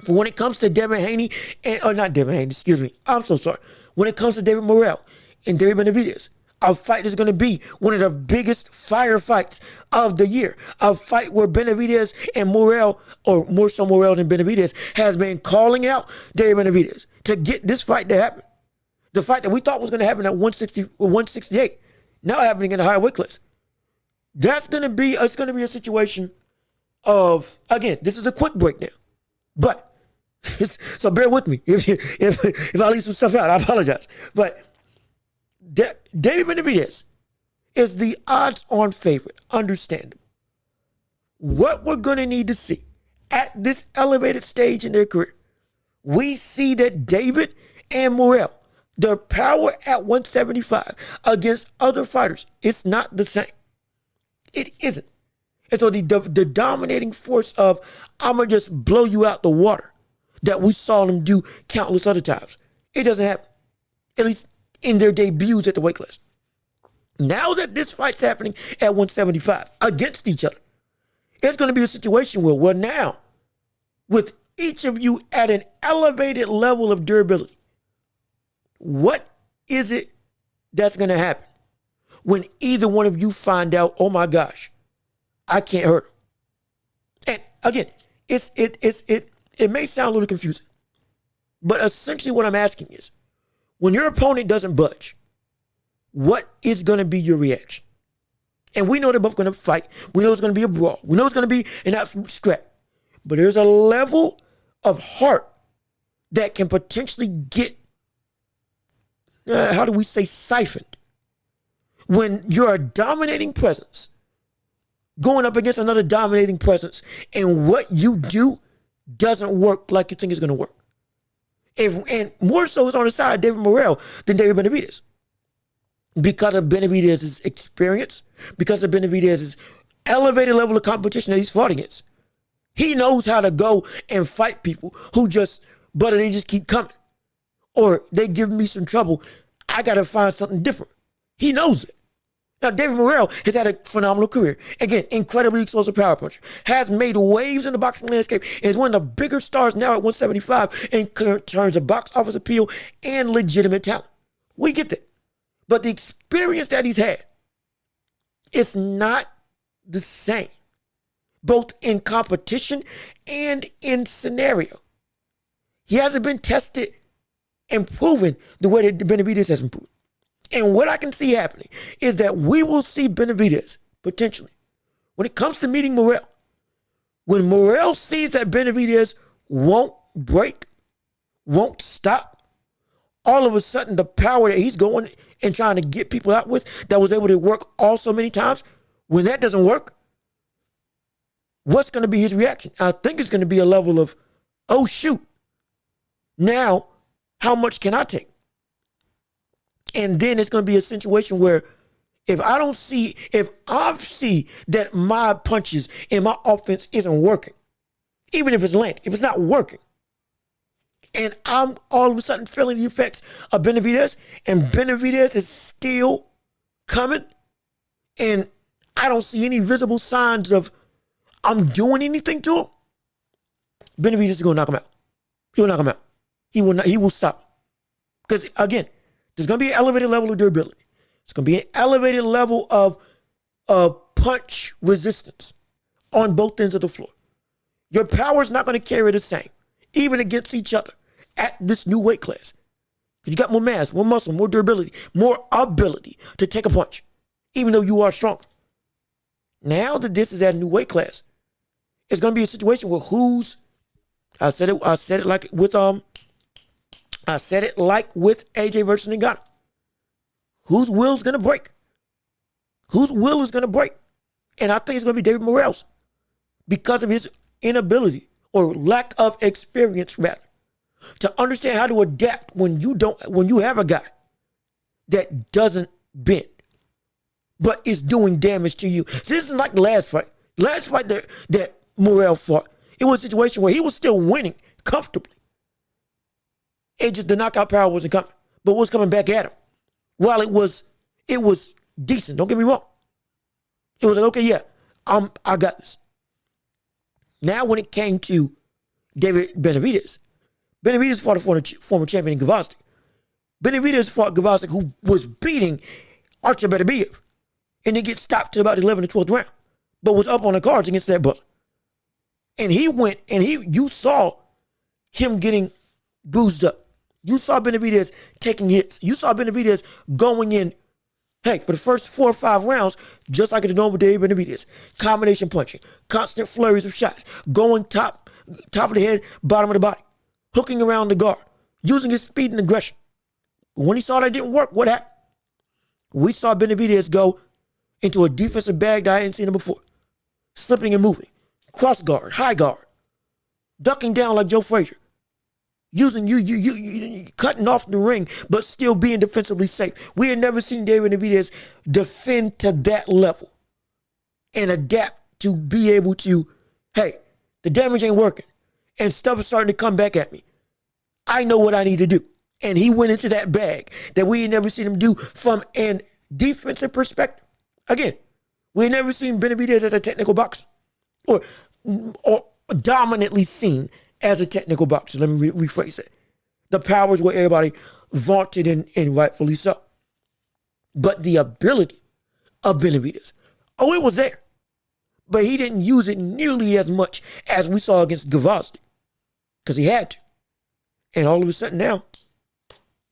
when it comes to Devin Haney, I'm so sorry. When it comes to David Morrell and David Benavidez, our fight is going to be one of the biggest firefights of the year. A fight where Benavidez and Morrell, or more so Morrell than Benavidez, has been calling out David Benavidez to get this fight to happen. The fight that we thought was going to happen at 168, now happening in a higher weight class. It's going to be a situation of, again, this is a quick breakdown, but so bear with me if I leave some stuff out. I apologize, but David Benavidez is the odds-on favorite, understandable. What we're going to need to see at this elevated stage in their career, we see that David and Morrell, their power at 175 against other fighters, it's not the same. It isn't. And so the dominating force of, I'm going to just blow you out the water that we saw them do countless other times, it doesn't happen. At least in their debuts at the weight class. Now that this fight's happening at 175 against each other, it's going to be a situation where now, with each of you at an elevated level of durability, what is it that's going to happen when either one of you find out, oh my gosh, I can't hurt him? And again, it may sound a little confusing, but essentially what I'm asking is, when your opponent doesn't budge, what is going to be your reaction? And we know they're both going to fight. We know it's going to be a brawl. We know it's going to be an absolute scrap. But there's a level of heart that can potentially get, siphoned. When you're a dominating presence going up against another dominating presence and what you do doesn't work like you think it's going to work. And more so is on the side of David Morrell than David Benavidez. Because of Benavidez's experience, because of Benavidez's elevated level of competition that he's fought against. He knows how to go and fight people who they just keep coming. Or they give me some trouble. I got to find something different. He knows it. Now, David Morrell has had a phenomenal career. Again, incredibly explosive power puncher. Has made waves in the boxing landscape. And is one of the bigger stars now at 175 in terms of box office appeal and legitimate talent. We get that. But the experience that he's had, it's not the same. Both in competition and in scenario. He hasn't been tested and proven the way that Benavidez has been proven. And what I can see happening is that we will see Benavidez, potentially, when it comes to meeting Morrell, when Morrell sees that Benavidez won't break, won't stop, all of a sudden the power that he's going and trying to get people out with that was able to work all so many times, when that doesn't work, what's going to be his reaction? I think it's going to be a level of, oh shoot, now how much can I take? And then it's going to be a situation where If I see that my punches and my offense isn't working, even if it's landing, if it's not working, and I'm all of a sudden feeling the effects of Benavidez, and Benavidez is still coming, and I don't see any visible signs of I'm doing anything to him, Benavidez is going to knock him out. He will knock him out. He will stop. Because, again, there's going to be an elevated level of durability. It's going to be an elevated level of punch resistance on both ends of the floor. Your power is not going to carry the same, even against each other at this new weight class. Because you got more mass, more muscle, more durability, more ability to take a punch, even though you are stronger. Now that this is at a new weight class, it's going to be a situation where I said it like with AJ versus Ngannou. Whose will is going to break? Whose will is going to break? And I think it's going to be David Morrell's because of his inability or lack of experience, rather, to understand how to adapt when you have a guy that doesn't bend, but is doing damage to you. So this is like the last fight. Last fight that Morrell fought, it was a situation where he was still winning comfortably. It just the knockout power wasn't coming, but was coming back at him. While it was decent. Don't get me wrong. It was like, okay, yeah, I got this. Now, when it came to David Benavidez fought a former champion in Gvozdyk. Benavidez fought Gvozdyk, who was beating Artur Beterbiev, and then get stopped to about the 11th or 12th round, but was up on the cards against that brother. And he went, and you saw him getting bruised up. You saw Benavidez taking hits. You saw Benavidez going in, for the first 4 or 5 rounds, just like it's done with David Benavidez. Combination punching, constant flurries of shots, going top of the head, bottom of the body, hooking around the guard, using his speed and aggression. When he saw that didn't work, what happened? We saw Benavidez go into a defensive bag that I hadn't seen him before. Slipping and moving, cross guard, high guard, ducking down like Joe Frazier. Using you cutting off the ring, but still being defensively safe. We had never seen David Benavidez defend to that level and adapt to be able to, the damage ain't working and stuff is starting to come back at me. I know what I need to do. And he went into that bag that we had never seen him do from a defensive perspective. Again, we had never seen Benavidez as a technical boxer or dominantly seen as a technical boxer. Let me rephrase that. The powers were everybody vaunted and rightfully so. But the ability of Benavidez, it was there. But he didn't use it nearly as much as we saw against Gvozdyk. Because he had to. And all of a sudden now,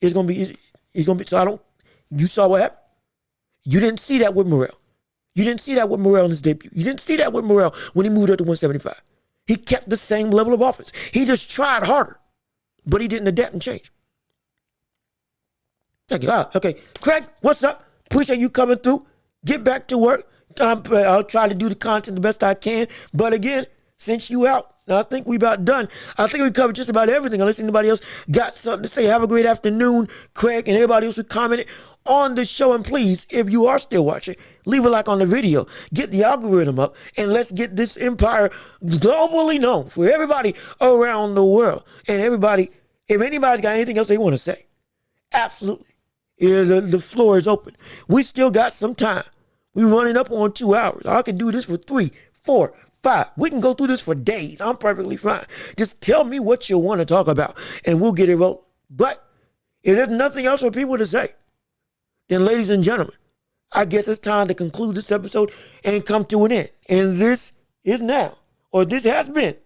he's gonna be, you saw what happened. You didn't see that with Morrell. You didn't see that with Morrell in his debut. You didn't see that with Morrell when he moved up to 175. He kept the same level of offense. He just tried harder, but he didn't adapt and change. Thank you. Okay. Craig, what's up? Appreciate you coming through. Get back to work. I'll try to do the content the best I can. But again, since you out, I think we about done. I think we covered just about everything. Unless anybody else got something to say. Have a great afternoon, Craig, and everybody else who commented on the show. And please, if you are still watching, leave a like on the video. Get the algorithm up, and let's get this empire globally known for everybody around the world. And everybody, if anybody's got anything else they want to say, absolutely. The floor is open. We still got some time. We're running up on 2 hours. I can do this for 3, 4, 5. We can go through this for days. I'm perfectly fine. Just tell me what you want to talk about, and we'll get it rolling. But if there's nothing else for people to say, then ladies and gentlemen, I guess it's time to conclude this episode and come to an end. And this is now, or this has been,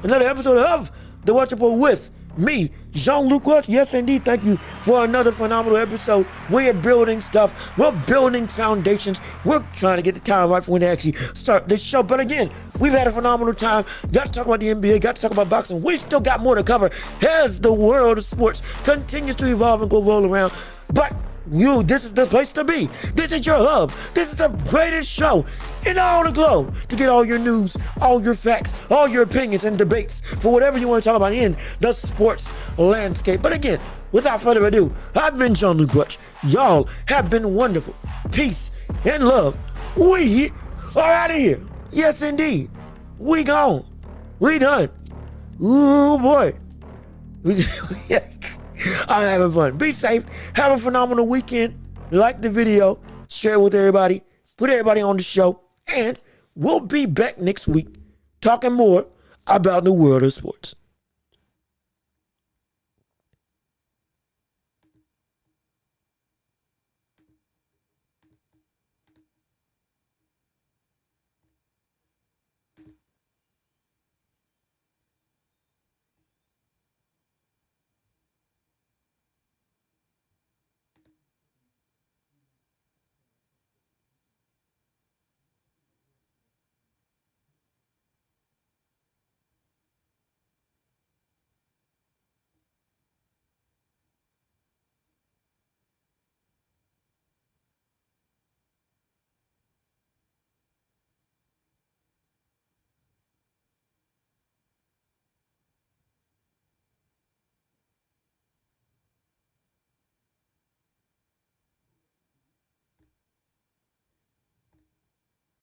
another episode of The Welch Report with me, Jean-Luc Welch. Yes, indeed. Thank you for another phenomenal episode. We're building stuff. We're building foundations. We're trying to get the time right for when they actually start this show. But again, we've had a phenomenal time. Got to talk about the NBA. Got to talk about boxing. We still got more to cover as the world of sports continues to evolve and go roll around. But this is the place to be. This is your hub. This is the greatest show and all the globe to get all your news, all your facts, all your opinions and debates for whatever you want to talk about in the sports landscape. But again, without further ado, I've been Jean-Luc Welch. Y'all have been wonderful. Peace and love. We are out of here. Yes, indeed. We gone. We done. Ooh, boy. I'm having fun. Be safe. Have a phenomenal weekend. Like the video. Share it with everybody. Put everybody on the show. And we'll be back next week talking more about the world of sports.